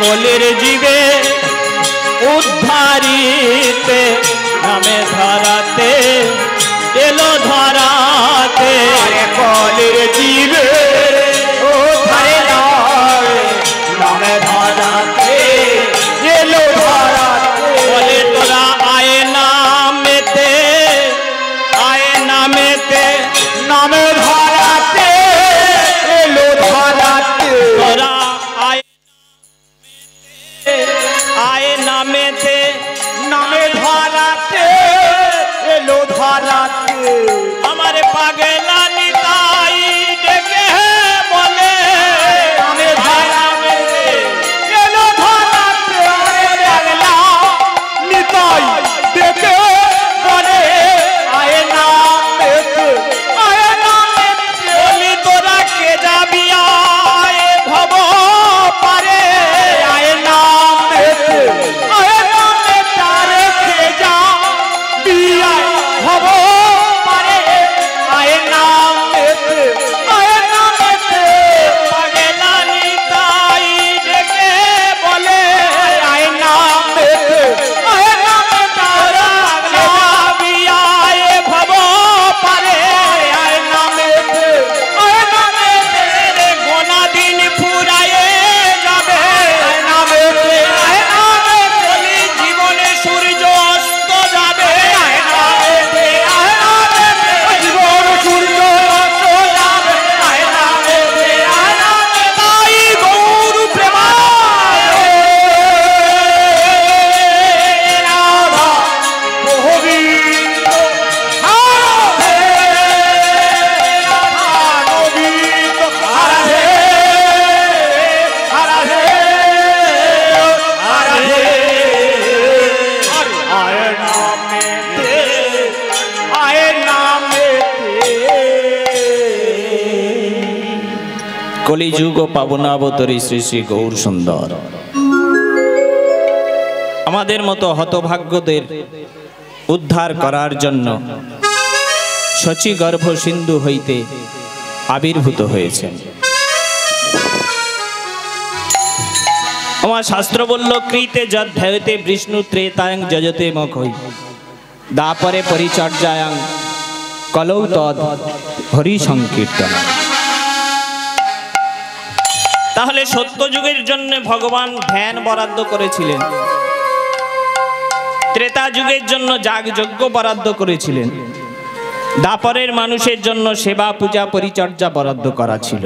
কলির জীবে উদ্ধারিতে নামে ধরাতে এলো ধরাতে কলির জীবে উদ্ধারে নামে ধরাতে এলো ধরাতে বলে তোরা আয়ে নামেতে নামে ধরাতে এলো ধরাতে তোরা আয়ে নামেতে নামে ধরাতে এলো ধরাতে আমার পাগলা নিতাই ডেকে বলে নামে ধরাতে এলো ধরাতে পাগলা নিতাই ডেকে বলে আয় নামেতে বলি তোরা কে যাবি আয়ে ভব পারে আয় নামেতে তারে কে যা বিয়া হব পারে আয় নামেতে পাগলা নিতাই ডেকে বলে আয় নামেতে তোরা কে যাবি আয়ে ভব পারে আয় নামেতে রে গোনা দিন ফুরায়ে যাবে বলি জীবনে সূর্য অস্ত যাবে জীবন সূর্য যাবে তাই গৌর রাধা গোবিন্দ রাধে রাধা গোবিন্দ রাধে রাধে রাধে আয় নামেতে আয় নামেতে কলিযুগ পাবনাবতরী শ্রী শ্রী গৌর সুন্দর আমাদের মতো হতভাগ্যদের উদ্ধার করার জন্য শচীগর্ভ সিন্ধু হইতে আবির্ভূত হয়েছেন। আমার শাস্ত্র বলল কৃতে যধ্যায়তে বিষ্ণু ত্রেতায়ং যজতে মখৈ দাপরে পরিচর্যায়ং কলৌ তদ হরি সংকীর্তন। তাহলে সত্যযুগের জন্য ভগবান ধ্যান বরাদ্দ করেছিলেন, ত্রেতা যুগের জন্য যাগযজ্ঞ বরাদ্দ করেছিলেন, দাপরের মানুষের জন্য সেবা পূজা পরিচর্যা বরাদ্দ করা ছিল।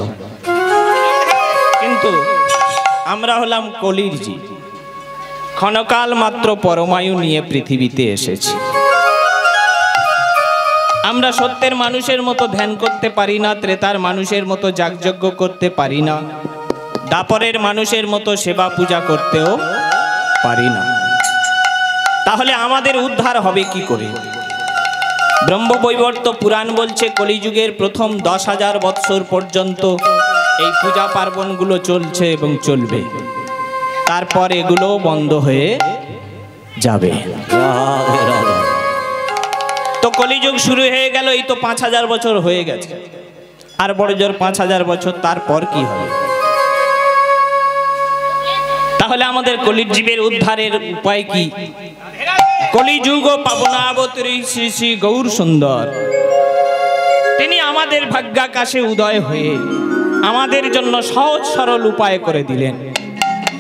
কিন্তু আমরা হলাম কলির জীব, ক্ষণকাল মাত্র পরমায়ু নিয়ে পৃথিবীতে এসেছি। আমরা সত্যের মানুষের মতো ধ্যান করতে পারি না, ত্রেতার মানুষের মতো যাগযজ্ঞ করতে পারি না, দাপরের মানুষের মতো সেবা পূজা করতেও পারি না। তাহলে আমাদের উদ্ধার হবে কি করে? ব্রহ্মবৈবর্ত পুরাণ বলছে কলিযুগের প্রথম 10,000 বৎসর পর্যন্ত এই পূজা পার্বণগুলো চলছে এবং চলবে, তারপর এগুলো বন্ধ হয়ে যাবে। তো কলিযুগ শুরু হয়ে গেল, এই তো 5,000 বছর হয়ে গেছে, আর বড় জোর 5,000 বছর তারপর কি হবে? তাহলে আমাদের কলির জীবের উদ্ধারের উপায় কি? কলিযুগ পাবনাবতরী শ্রী শ্রী গৌর সুন্দর তিনি আমাদের ভাগ্যাকাশে উদয় হয়ে আমাদের জন্য সহজ সরল উপায় করে দিলেন।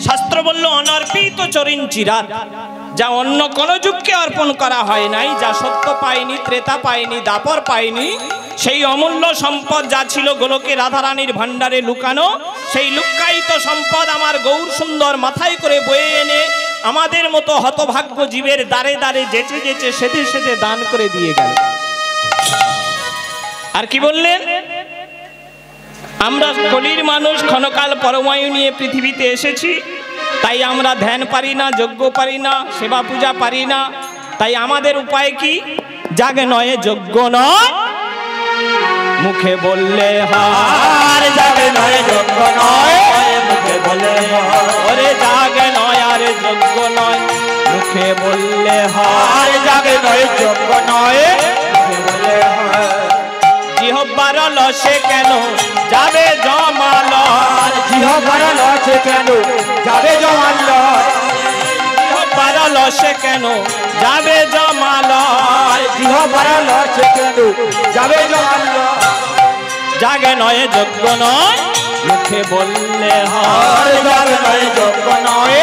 শাস্ত্র বলল অনর্পিত চরিন চিরাত, যা অন্য কোন যুগকে অর্পণ করা হয় নাই, যা সত্য পায়নি, ত্রেতা পায়নি, দাপর পায়নি, সেই অমূল্য সম্পদ যা ছিল গোলকে রাধারানীর ভান্ডারে লুকানো, সেই লুক্কায়িত সম্পদ আমার গৌর সুন্দর মাথায় করে বয়ে এনে আমাদের মতো হতভাগ্য জীবের দ্বারে দ্বারে যেচে যেচে সেধে সেধে দান করে দিয়ে গেল। আর কি বললেন? আমরা কলির মানুষ, ক্ষণকাল পরমায়ু নিয়ে পৃথিবীতে এসেছি, তাই আমরা ধ্যান পারি না, যজ্ঞ পারি না, সেবা পূজা পারি না। তাই আমাদের উপায় কি? জাগে নয় যজ্ঞ নয়, মুখে বললে হার, জাগে নয় যজ্ঞ নয়, মুখে বললে ওরে জাগে নয় আর যজ্ঞ নয়, মুখে বললে হার, জাগে নয় যজ্ঞ নয়, মুখে বললে হার। জিহ্বার লসে কেন যাবে জমালয়, জিহ্বার লসে কেন যাবে জমালয়, জিহ্বার লসে কেন যাবে জমালয়, জিহ্বার লসে কেন যাবে জমালয়। জাগে নয় যোগ্য নয় মুখে বললে হয়, জাগে নয় যোগ্য নয়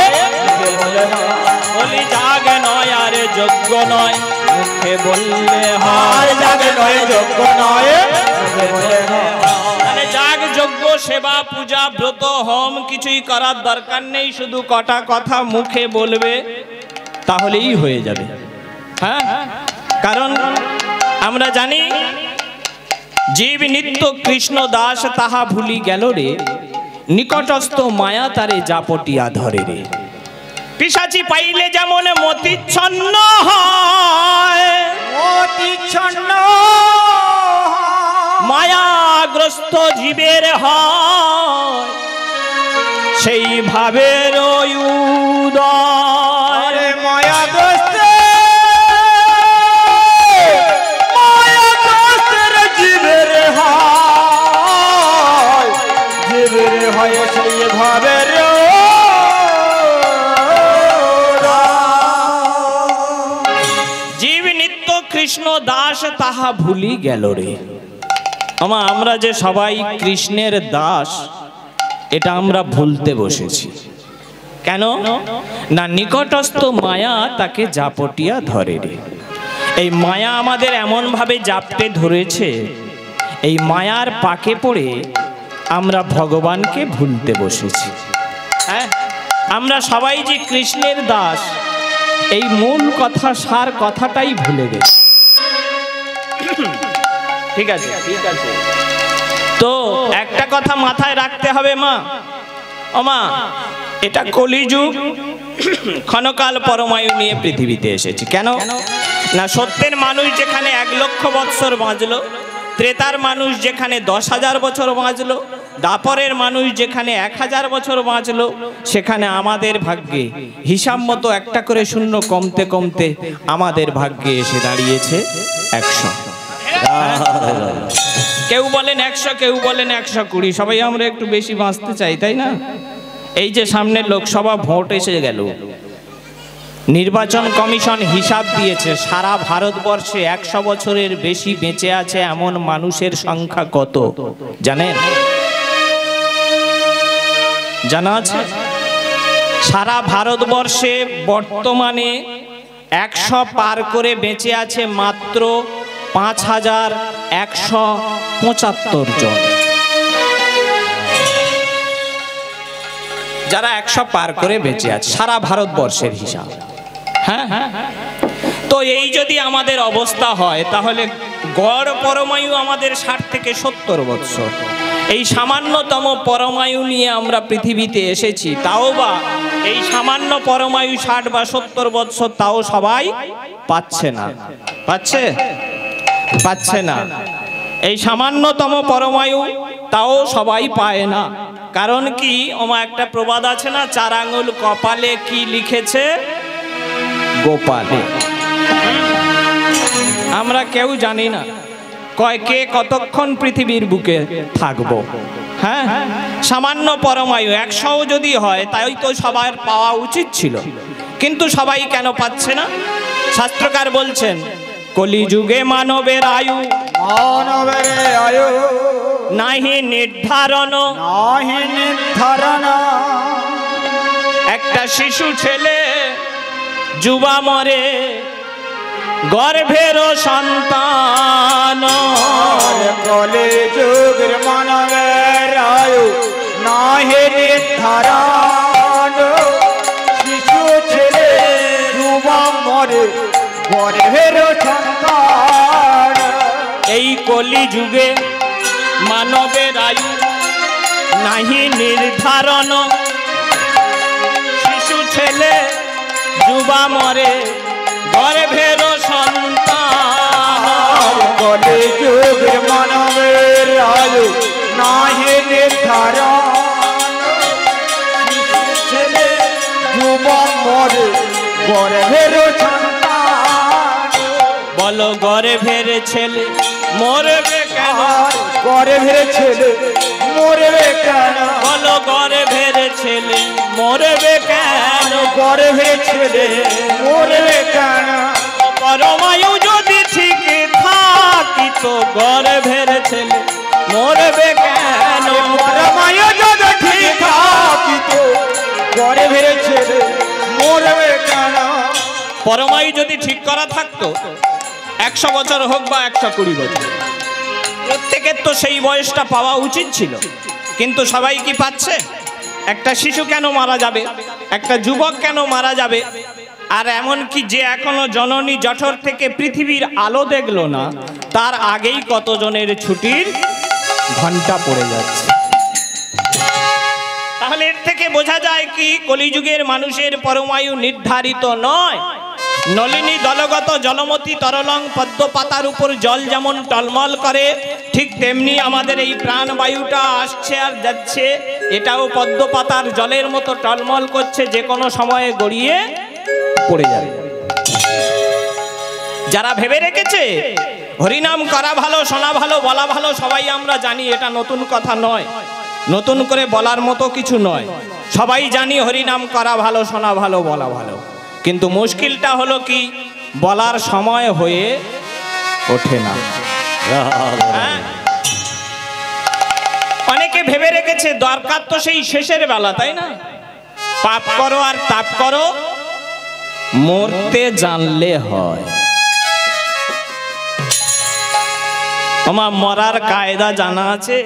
মুখে বললে হয়, বলি জাগে নয় আর যোগ্য নয় মুখে বললে হয়, জাগে নয় যোগ্য নয় মুখে বললে হয়। মানে যাগ যজ্ঞ সেবা পূজা ব্রত হোম কিছুই করার দরকার নেই, শুধু কটা কথা মুখে বলবে তাহলেই হয়ে যাবে। হ্যাঁ, কারণ আমরা জানি জীব নিত্য কৃষ্ণ দাস তাহা ভুলি গেল রে, নিকটস্থ মায়া তারে জাপটিয়া ধরে রে। পিশাচি পাইলে যেমন মতিচ্ছন্ন হয়, মতিচ্ছন্ন মায়াগ্রস্ত জীবের হয় সেই ভাবের উদয়। মায়াগ্রস্ত মায়াগ্রস্তের জীবের হয়, জীবের হয় সেই ভাবের জীব নিত্য কৃষ্ণ দাস তাহা ভুলি গেল রে। আমরা যে সবাই কৃষ্ণের দাস এটা আমরা ভুলতে বসেছি। কেন না, নিকটস্থ মায়া তাকে জাপটিয়া ধরে রে। এই মায়া আমাদের এমন ভাবে জাপটে ধরেছে, এই মায়ার পাকে পড়ে আমরা ভগবানকে ভুলতে বসেছি। হ্যাঁ, আমরা সবাই যে কৃষ্ণের দাস এই মূল কথা, সার কথাটাই ভুলে গেছি। ঠিক আছে, ঠিক আছে। তো একটা কথা মাথায় রাখতে হবে মা, ও মা, এটা কলিযুগ, ক্ষণকাল পরমায়ু নিয়ে পৃথিবীতে এসেছি। কেন না, সত্যের মানুষ যেখানে 1 লক্ষ বৎসর বাঁচলো, ত্রেতার মানুষ যেখানে 10,000 বছর বাঁচলো, দাপরের মানুষ যেখানে 1000 বছর বাঁচলো, সেখানে আমাদের ভাগ্যে হিসাব মতো একটা করে শূন্য কমতে কমতে আমাদের ভাগ্যে এসে দাঁড়িয়েছে 100। কেউ বলেন 100, কেউ বলেন 120। সবাই আমরা একটু বেশি বাঁচতে চাই, তাই না? এই যে সামনে লোকসভা ভোট এসে গেল, নির্বাচন কমিশন হিসাব দিয়েছে সারা ভারতবর্ষে 100 বছরের বেশি বেঁচে আছে এমন মানুষের সংখ্যা কত জানেন? জানা আছে? সারা ভারতবর্ষে বর্তমানে 100 পার করে বেঁচে আছে মাত্র 5175 জন, যারা 100 পার করে বেঁচে আছে সারা ভারতবর্ষের হিসাব। হ্যাঁ, তো এই যদি আমাদের অবস্থা হয় তাহলে গড় পরমায়ু আমাদের 60 থেকে 70 বৎসর। এই সামান্যতম পরমায়ু নিয়ে আমরা পৃথিবীতে এসেছি, তাও বা এই সামান্য পরমায়ু 60 বা 70 বৎসর তাও সবাই পাচ্ছে না। পাচ্ছে না। এই সামান্যতম পরমায়ু তাও সবাই পায় না। কারণ কি, ওমা একটা প্রবাদ আছে না, 4 আঙ্গুল কপালে কি লিখেছে গোপালে। আমরা কেউ জানি না কে কতক্ষণ পৃথিবীর বুকে থাকবো। হ্যাঁ, সামান্য পরমায়ু 100 যদি হয় তাই তো সবার পাওয়া উচিত ছিল, কিন্তু সবাই কেন পাচ্ছে না? শাস্ত্রকার বলছেন কলিযুগে মানবের আয়ু নাহি নির্ধারণ, একটা শিশু ছেলে যুবা মরে গর্ভের সন্তান, কলিযুগের মানবের আয়ু নাহি নির্ধারণ, শিশু ছেলে যুবা মরে গর্ভের সন্তান। এই কলিযুগে মানবের আয়ু নাহি নির্ধারণ, শিশু ছেলে যুবা মরে গর্ভের সন্তান। কলিযুগের মানবের আয়ু নাহি নির্ধারণ, শিশু ছেলে যুবা মরে গর্ভের সন্তান। বলো গর্ভের ছেলে মরবে কেন গর্ভের ছেলে মরবে কেন বলো গর্ভের ছেলে মরবে কেন গর্ভের ছেলে মরবে কেন পরমায়ু যদি ঠিক থাকিত গর্ভের ছেলে মরবে কেন পরমায়ু যদি ঠিক থাকিত গর্ভের ছেলে মরবে কেন পরমায়ু যদি ঠিক করা থাকতো 100 বছর হোক বা 120 বছর, প্রত্যেকের তো সেই বয়সটা পাওয়া উচিত ছিল, কিন্তু সবাই কি পাচ্ছে? একটা শিশু কেন মারা যাবে, একটা যুবক কেন মারা যাবে? আর এমন কি যে এখনো জননী জঠর থেকে পৃথিবীর আলো দেখলো না, তার আগেই কতজনের ছুটির ঘন্টা পড়ে যাচ্ছে। তাহলে এর থেকে বোঝা যায় কি কলিযুগের মানুষের পরমায়ু নির্ধারিত নয়। নলিনী দলগত জলমতি তরলং পদ্ম পাতার উপর জল যেমন টলমল করে, ঠিক তেমনি আমাদের এই প্রাণবায়ুটা আসছে আর যাচ্ছে, এটাও পদ্ম পাতার জলের মতো টলমল করছে, যে কোনো সময়ে গড়িয়ে পড়ে যাবে। যারা ভেবে রেখেছে হরিনাম করা ভালো, শোনা ভালো, বলা ভালো, সবাই আমরা জানি, এটা নতুন কথা নয়, নতুন করে বলার মতো কিছু নয়। সবাই জানি হরিনাম করা ভালো, শোনা ভালো, বলা ভালো, কিন্তু মুশকিলটা হলো কি বলার সময় হয়ে ওঠে না। হ্যাঁ? অনেকে ভেবে রেখেছে দরকার তো সেই শেষের বেলা, তাই না? পাপ করো আর তাপ করো, মরতে জানলে হয়। আমার মরার কায়দা জানা আছে?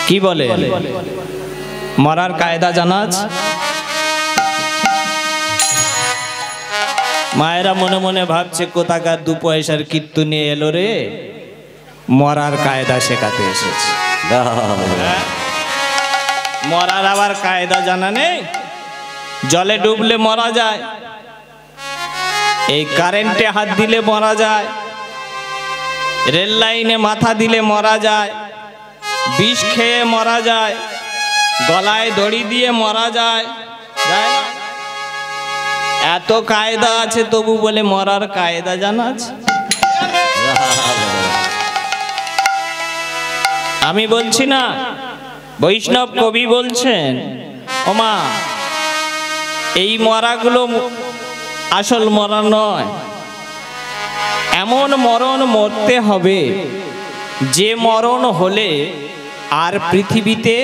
কি বলে মরার কায়দা জানা আছে? মায়েরা মনে মনে ভাবছে কোথাকার 2 পয়সার কীর্তু নিয়ে এলো রে, মরার কায়দা শেখাতে এসেছে। মরার আবার কায়দা জানা নেই? জলে ডুবলে মরা যায়, এই কারেন্টে হাত দিলে মরা যায়, রেল লাইনে মাথা দিলে মরা যায়, বিষ খেয়ে মরা যায়, গলায় দড়ি দিয়ে মরা যায়, যায় না? এত কায়দা আছে তবু বলে মরার কায়দা জানা আছে? আমি বলছি না, বৈষ্ণব কবি বলছেন, ওমা এই মরাগুলো আসল মরা নয়, এমন মরণ মরতে হবে যে মরণ হলে আর পৃথিবীতে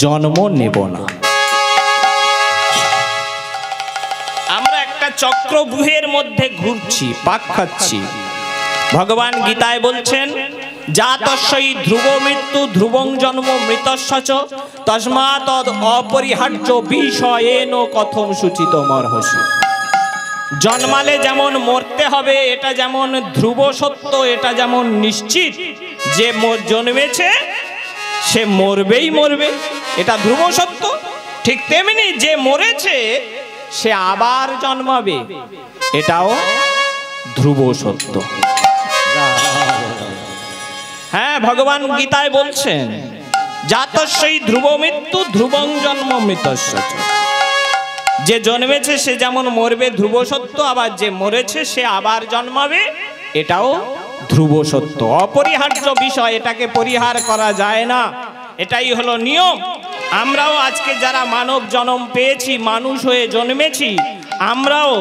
জন্ম নেব না। আমরা একটা চক্রব্যূহের মধ্যে ঘুরছি, পাক খাচ্ছি। ভগবান গীতায় বলছেন, জাতস্যই ধ্রুব মৃত্যু ধ্রুবং জন্ম মৃতস্য চ তস্মাৎ অপরিহার্য বিষয়েন কথম সূচিত মর্হসি। জন্মালে যেমন মরতে হবে, এটা যেমন ধ্রুব সত্য, এটা যেমন নিশ্চিত, যে জন্মেছে সে মরবেই মরবে, এটা ধ্রুব সত্য। ঠিক তেমনি যে মরেছে সে আবার জন্মাবে, এটাও ধ্রুব সত্য। হ্যাঁ, ভগবান গীতায় বলছেন, জাতস্যই ধ্রুব মৃত্যু ধ্রুবং জন্ম মৃতস্য চ। যে জন্মেছে সে যেমন মরবে, ধ্রুব সত্য, আবার যে মরেছে সে আবার জন্মাবে, এটাও ধ্রুব সত্য। অপরিহার্য বিষয়, এটাকে পরিহার করা যায় না, এটাই হলো নিয়ম। আমরাও আজকে যারা মানব জন্ম পেয়েছি, মানুষ হয়ে জন্মেছি, আমরাও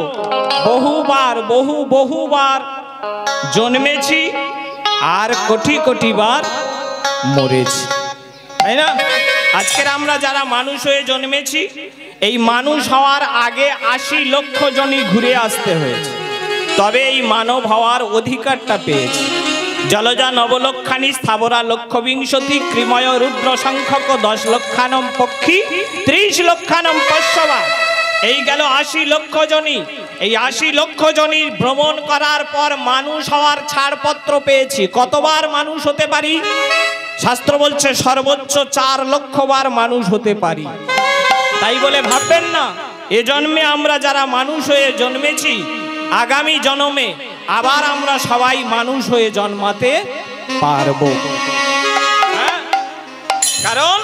বহুবার জন্মেছি আর কোটি কোটি বার মরেছি, তাই না? আজকের আমরা যারা মানুষ হয়ে জন্মেছি, এই মানুষ হওয়ার আগে 80 লক্ষ জনই ঘুরে আসতে হয়েছে, তবে এই মানব হওয়ার অধিকারটা পেয়েছি। জলজা নবলক্ষানি স্থাবরা লক্ষবিংশতি কৃময় রুদ্র সংখ্যক 10 লক্ষানম পক্ষী 30 লক্ষানম পশ্যবা। এই গেল 80 লক্ষ জনই। এই 80 লক্ষ জনই ভ্রমণ করার পর মানুষ হওয়ার ছাড়পত্র পেয়েছি। কতবার মানুষ হতে পারি? শাস্ত্র বলছে সর্বোচ্চ 4 লক্ষ বার মানুষ হতে পারি। তাই বলে ভাববেন না এ জন্মে আমরা যারা মানুষ হয়ে জন্মেছি, আগামী জন্মে আবার আমরা সবাই মানুষ হয়ে জন্মাতে পারবো। কারণ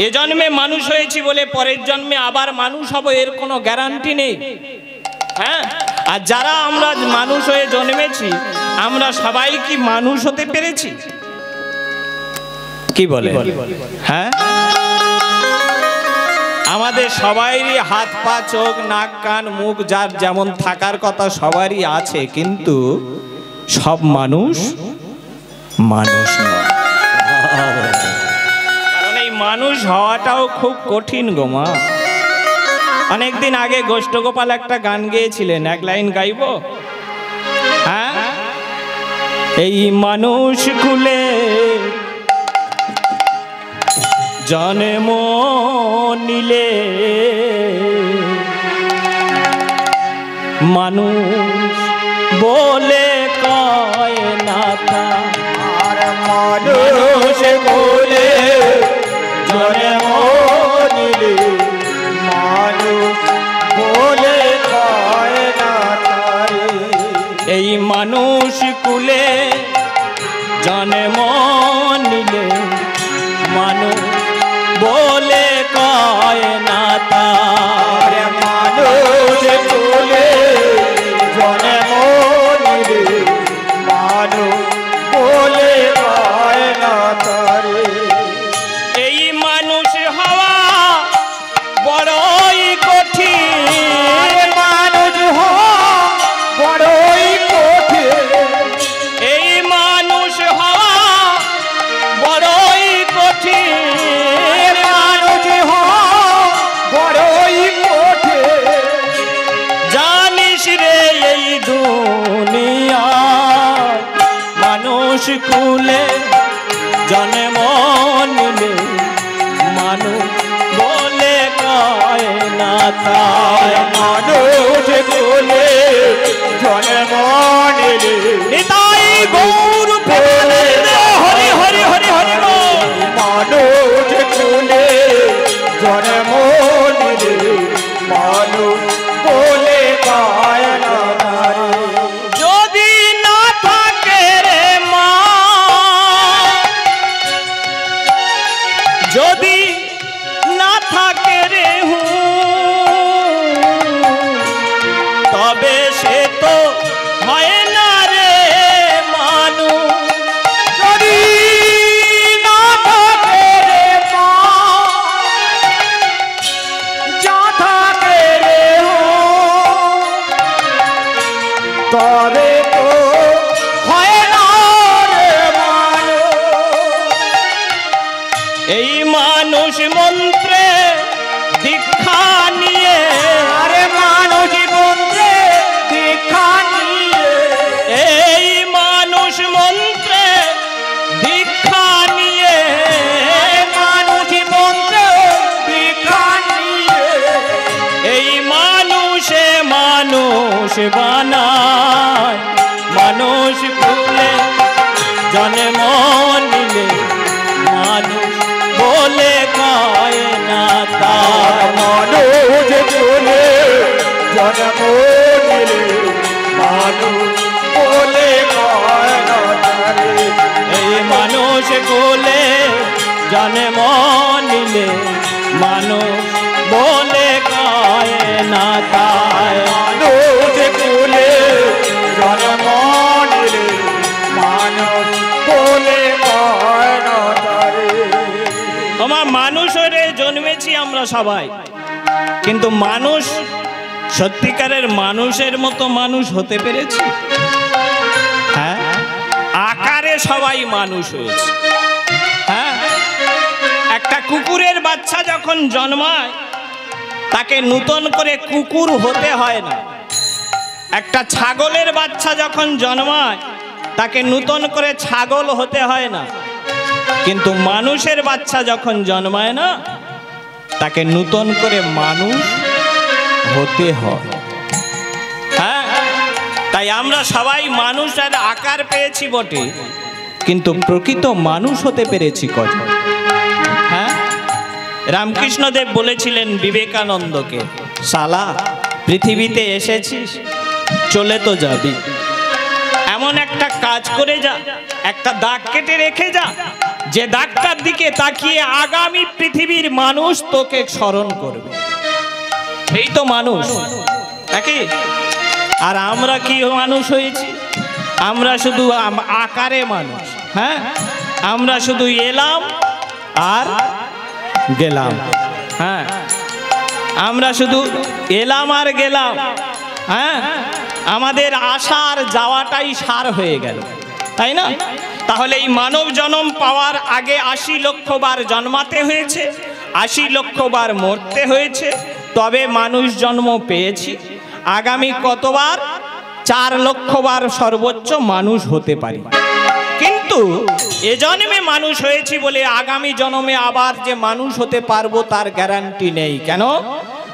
এ জন্মে মানুষ হয়েছি বলে পরের জন্মে আবার মানুষ হব, এর কোনো গ্যারান্টি নেই। হ্যাঁ, আর যারা আমরা মানুষ হয়ে জন্মেছি, আমরা সবাই কি মানুষ হতে পেরেছি? কি বলে? হ্যাঁ, আমাদের সবাইরই হাত পা চোখ নাক কান মুখ যার যেমন থাকার কথা সবারই আছে, কিন্তু সব মানুষ মানুষ নয়। কারণ এই মানুষ হওয়াটাও খুব কঠিন গো মা। অনেকদিন আগে গোষ্ঠগোপাল একটা গান গেয়েছিলেন, এক লাইন গাইব? হ্যাঁ, এই মানুষ কুলে জন্ম নিলে মানুষ বলে কয় না তা, আর মানুষ বলে জন্ম নিলে মানুষ বলে কয় না তারে। এই মানুষ কুলে জন্ম নিলে মানুষ বলে কয় না তা, আর মানুষ বলে জন্ম নিলে মানুষ বলে কয় না তারে। এই মানুষ হওয়া বড়ই কঠিন, আর মানুষ হওয়া বড়ই কঠিন। এই মানুষ হওয়া বড়ই কঠিন, মানুষ হওয়া বড়ই কঠিন। জানিস রে এই দুনিয়া মানুষ কুলে জন্ম নিলে মানুষ বলে কয় না তাই। মানুষ বলে জন্ম নিলে নিতাই গৌর প্রেমানন্দ হরি হরি হরি হরি বল। মানুষ বলে জন্ম নিলে মানুষ বলে কয় না তারে। যদি না থাকে রে মা, যদি না থাকে রে তবে সে তো হয় না রে মানুষ। যদি না থাকে রে মা, যা থাকে রে তবে তো হয় না রে মানুষ। এই মানুষ মন্ত্রে দীক্ষা নিয়ে, আরে মানুষ মন্ত্রে দীক্ষা নিয়ে, এই মানুষ মন্ত্রে দীক্ষা নিয়ে, মানুষ মন্ত্রে দীক্ষা নিয়ে, এই মানুষে মানুষ বানায় মানুষ কুলে জন্ম নিলে মানুষ বলে কয় না তার। মানুষ বলে জন্ম নিলে মানুষ বলে কয় না তারে। এই মানুষ কুলে জন্ম নিলে মানুষ বলে কয় না তাই। মানুষ বলে জন্ম নিলে মানুষ বলে কয় না তারে। তোমার মানুষ হয়ে জন্মেছি আমরা সবাই, কিন্তু মানুষ সত্যিকারের মানুষের মতো মানুষ হতে পেরেছি? হ্যাঁ, আকারে সবাই মানুষ হয়েছে। হ্যাঁ, একটা কুকুরের বাচ্চা যখন জন্মায় তাকে নূতন করে কুকুর হতে হয় না। একটা ছাগলের বাচ্চা যখন জন্মায় তাকে নূতন করে ছাগল হতে হয় না। কিন্তু মানুষের বাচ্চা যখন জন্মায় না তাকে নূতন করে মানুষ হতে হয়। হ্যাঁ, তাই আমরা সবাই মানুষের আকার পেয়েছি বটে, কিন্তু প্রকৃত মানুষ হতে পেরেছি কজন? হ্যাঁ, রামকৃষ্ণদেব বলেছিলেন বিবেকানন্দকে, শালা পৃথিবীতে এসেছিস চলে তো যাবি, এমন একটা কাজ করে যা, একটা দাগ কেটে রেখে যা, যে দাগটার দিকে তাকিয়ে আগামী পৃথিবীর মানুষ তোকে স্মরণ করবে। এই তো মানুষ নাকি? আর আমরা কি মানুষ হয়েছি? আমরা শুধু আকারে মানুষ। হ্যাঁ, আমরা শুধু এলাম আর গেলাম। হ্যাঁ, আমরা শুধু এলাম আর গেলাম। হ্যাঁ, আমাদের আসা আর যাওয়াটাই সার হয়ে গেল, তাই না? তাহলে এই মানব জন্ম পাওয়ার আগে 80 লক্ষ বার জন্মাতে হয়েছে, 80 লক্ষ বার মরতে হয়েছে, তবে মানুষ জন্ম পেয়েছি। আগামী কতবার? 4 লক্ষ বার সর্বোচ্চ মানুষ হতে পারি। কিন্তু এ জন্মে মানুষ হয়েছি বলে আগামী জন্মে আবার যে মানুষ হতে পারবো তার গ্যারান্টি নেই। কেন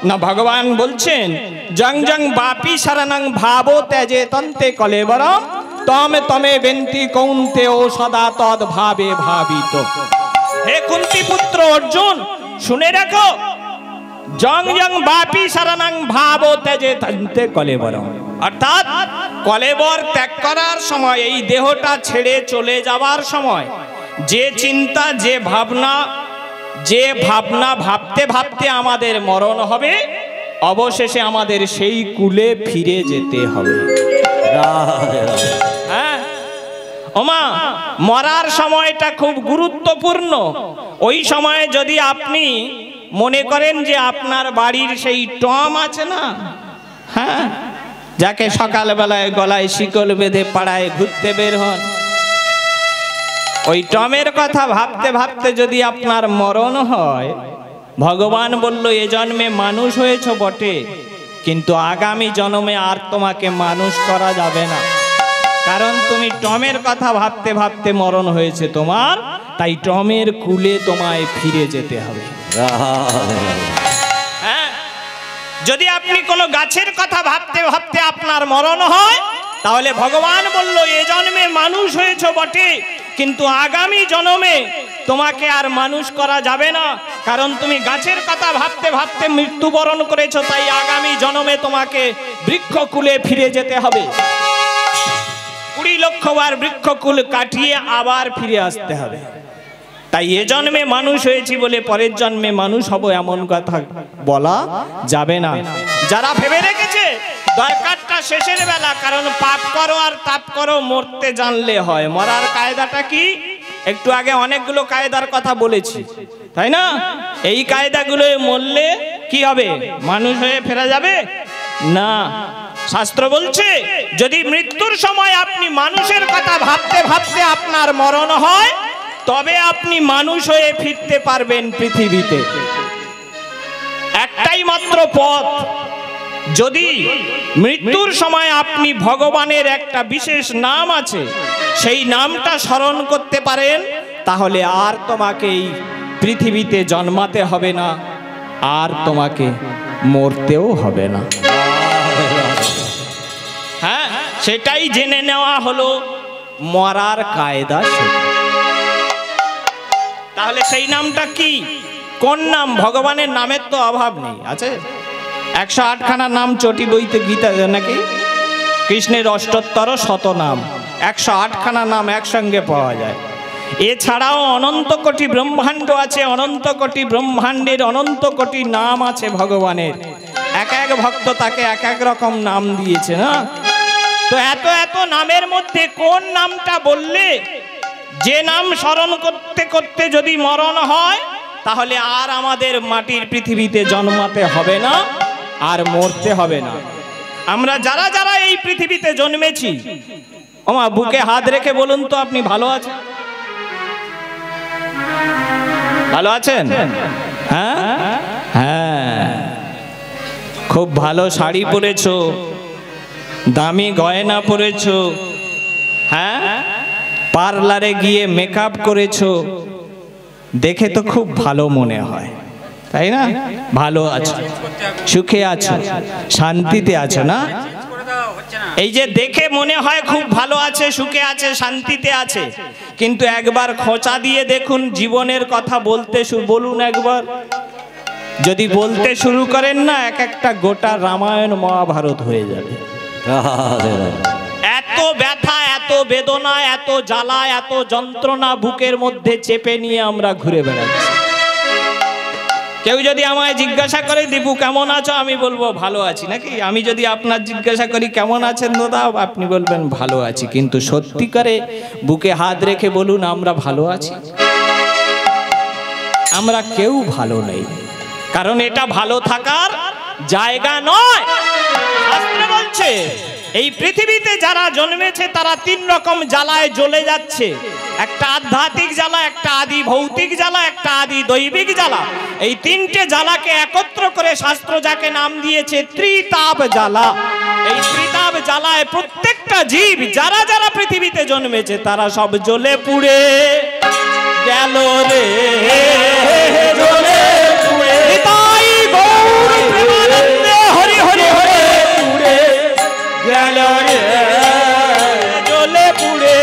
না? ভগবান বলছেন, জং জং বাপি শরণং ভাবো ত্যাজে তন্তে কলেবরম তমে তমে বেন্তি কৌন্তে ও সদা তদ ভাবে ভাবিত। হে কুন্তি পুত্র অর্জুন, শুনে রাখো, জং জং বাপি শরণং ভাবো ত্যাজে তন্তে কলেবরম, অর্থাৎ কলেবর ত্যাগ করার সময়, এই দেহটা ছেড়ে চলে যাবার সময় যে চিন্তা, যে ভাবনা ভাবতে ভাবতে আমাদের মরণ হবে, অবশেষে আমাদের সেই কুলে ফিরে যেতে হবে। হ্যাঁ ওমা, মরার সময়টা খুব গুরুত্বপূর্ণ। ওই সময়ে যদি আপনি মনে করেন যে আপনার বাড়ির সেই টম আছে না, হ্যাঁ, যাকে সকালবেলায় গলায় শিকল বেঁধে পাড়ায় ঘুরতে বের হন, ওই টমের কথা ভাবতে ভাবতে যদি আপনার মরণ হয়, ভগবান বলল, এ জন্মে মানুষ হয়েছ বটে, কিন্তু আগামী জন্মে আর তোমাকে মানুষ করা যাবে না, কারণ তুমি টমের কথা ভাবতে ভাবতে মরণ হয়েছে তোমার, তাই টমের কুলে তোমায় ফিরে যেতে হবে। হ্যাঁ, যদি আপনি কোনো গাছের কথা ভাবতে ভাবতে আপনার মরণ হয়, তাহলে ভগবান বলল, এ জন্মে মানুষ হয়েছ বটে, কিন্তু আগামী জন্মে তোমাকে আর মানুষ করা যাবে না, কারণ তুমি গাছের কথা ভাবতে ভাবতে মৃত্যুবরণ করেছো, তাই আগামী জন্মে তোমাকে বৃক্ষকুলে ফিরে যেতে হবে। 20 লক্ষ বার বৃক্ষকুল কাটিয়ে আবার ফিরে আসতে হবে। তাই এ জন্মে মানুষ হয়েছি বলে পরের জন্মে মানুষ হব, এমন কথা বলা যাবে না। যারা ভেবে রেখেছে দরকারটা শেষের বেলা, কারণ পাপ করো আর তাপ করো, মরতে জানলে হয়। মরার কায়দাটা কি? একটু আগে অনেকগুলো কায়দার কথা বলেছি, তাই না? এই কায়দাগুলো মরলে কি হবে? মানুষ হয়ে ফেরা যাবে না। শাস্ত্র বলছে, যদি মৃত্যুর সময় আপনি মানুষের কথা ভাবতে ভাবতে আপনার মরণ হয়, তবে আপনি মানুষ হয়ে ফিরতে পারবেন পৃথিবীতে। একটাই মাত্র পথ, যদি মৃত্যুর সময় আপনি ভগবানের একটা বিশেষ নাম আছে, সেই নামটা স্মরণ করতে পারেন, তাহলে আর তোমাকে এই পৃথিবীতে জন্মাতে হবে না, আর তোমাকে মরতেও হবে না। হ্যাঁ, সেটাই জেনে নেওয়া হলো মরার কায়দা। তাহলে সেই নামটা কি? কোন নাম? ভগবানের নামের তো অভাব নেই, আছে 108 খানা নাম চটি বইতে, গীতা নাকি কৃষ্ণের অষ্টোত্তর শত নাম, 108 খানা নাম একসঙ্গে পাওয়া যায়। এছাড়াও অনন্ত কোটি ব্রহ্মাণ্ড আছে, অনন্ত কোটি ব্রহ্মাণ্ডের অনন্ত কোটি নাম আছে ভগবানের। এক এক ভক্ত তাকে এক এক রকম নাম দিয়েছে না? তো এত এত নামের মধ্যে কোন নামটা বললে, যে নাম স্মরণ করতে করতে যদি মরণ হয়, তাহলে আর আমাদের মাটির পৃথিবীতে জন্মাতে হবে না, আর মরতে হবে না। আমরা যারা যারা এই পৃথিবীতে জন্মেছি, ওমা বুকে হাত রেখে বলুন তো, আপনি ভালো আছেন? ভালো আছেন? হ্যাঁ হ্যাঁ, খুব ভালো শাড়ি পরেছো, দামি গয়না পরেছো, হ্যাঁ, পার্লারে গিয়ে মেকআপ করেছো, দেখে তো খুব ভালো মনে হয়, তাই না? ভালো আছো, সুখে আছো, শান্তিতে আছো না? এই যে দেখে মনে হয় খুব ভালো আছে, সুখে আছে, শান্তিতে আছে, কিন্তু একবার খোঁচা দিয়ে দেখুন, জীবনের কথা বলতে বলুন একবার। যদি বলতে শুরু করেন না, এক একটা গোটা রামায়ণ মহাভারত হয়ে যাবে। এত ব্যথা, এত বেদনা, এত জ্বালা, এত যন্ত্রণা বুকের মধ্যে চেপে নিয়ে আমরা ঘুরে বেড়াচ্ছি। কেউ যদি আমায় জিজ্ঞাসা করে দীপু কেমন আছো, আমি বলবো ভালো আছি, নাকি? আমি যদি আপনার জিজ্ঞাসা করি কেমন আছেন দাদা, আপনি বলবেন ভালো আছি। কিন্তু সত্যিকারে বুকে হাত রেখে বলুন আমরা ভালো আছি? আমরা কেউ ভালো নেই, কারণ এটা ভালো থাকার জায়গা নয়। শাস্ত্রে বলছে এই পৃথিবীতে যারা জন্মেছে তারা তিন রকম জ্বালায় জ্বলে যাচ্ছে। একটা আধ্যাত্মিক জ্বালা, একটা আদি ভৌতিক জ্বালা, একটা আদি দৈবিক জ্বালা। এই তিনটে জ্বালাকে একত্র করে শাস্ত্র যাকে নাম দিয়েছে ত্রিতাপ জ্বালা। এই ত্রিতাপ জ্বালায় প্রত্যেকটা জীব যারা যারা পৃথিবীতে জন্মেছে তারা সব জ্বলে পুড়ে গেল রে, জ্বলে পুড়ে। নিতাই গৌর প্রেমানন্দে হরি হরি হরি পুড়ে গেল রে, জ্বলে পুড়ে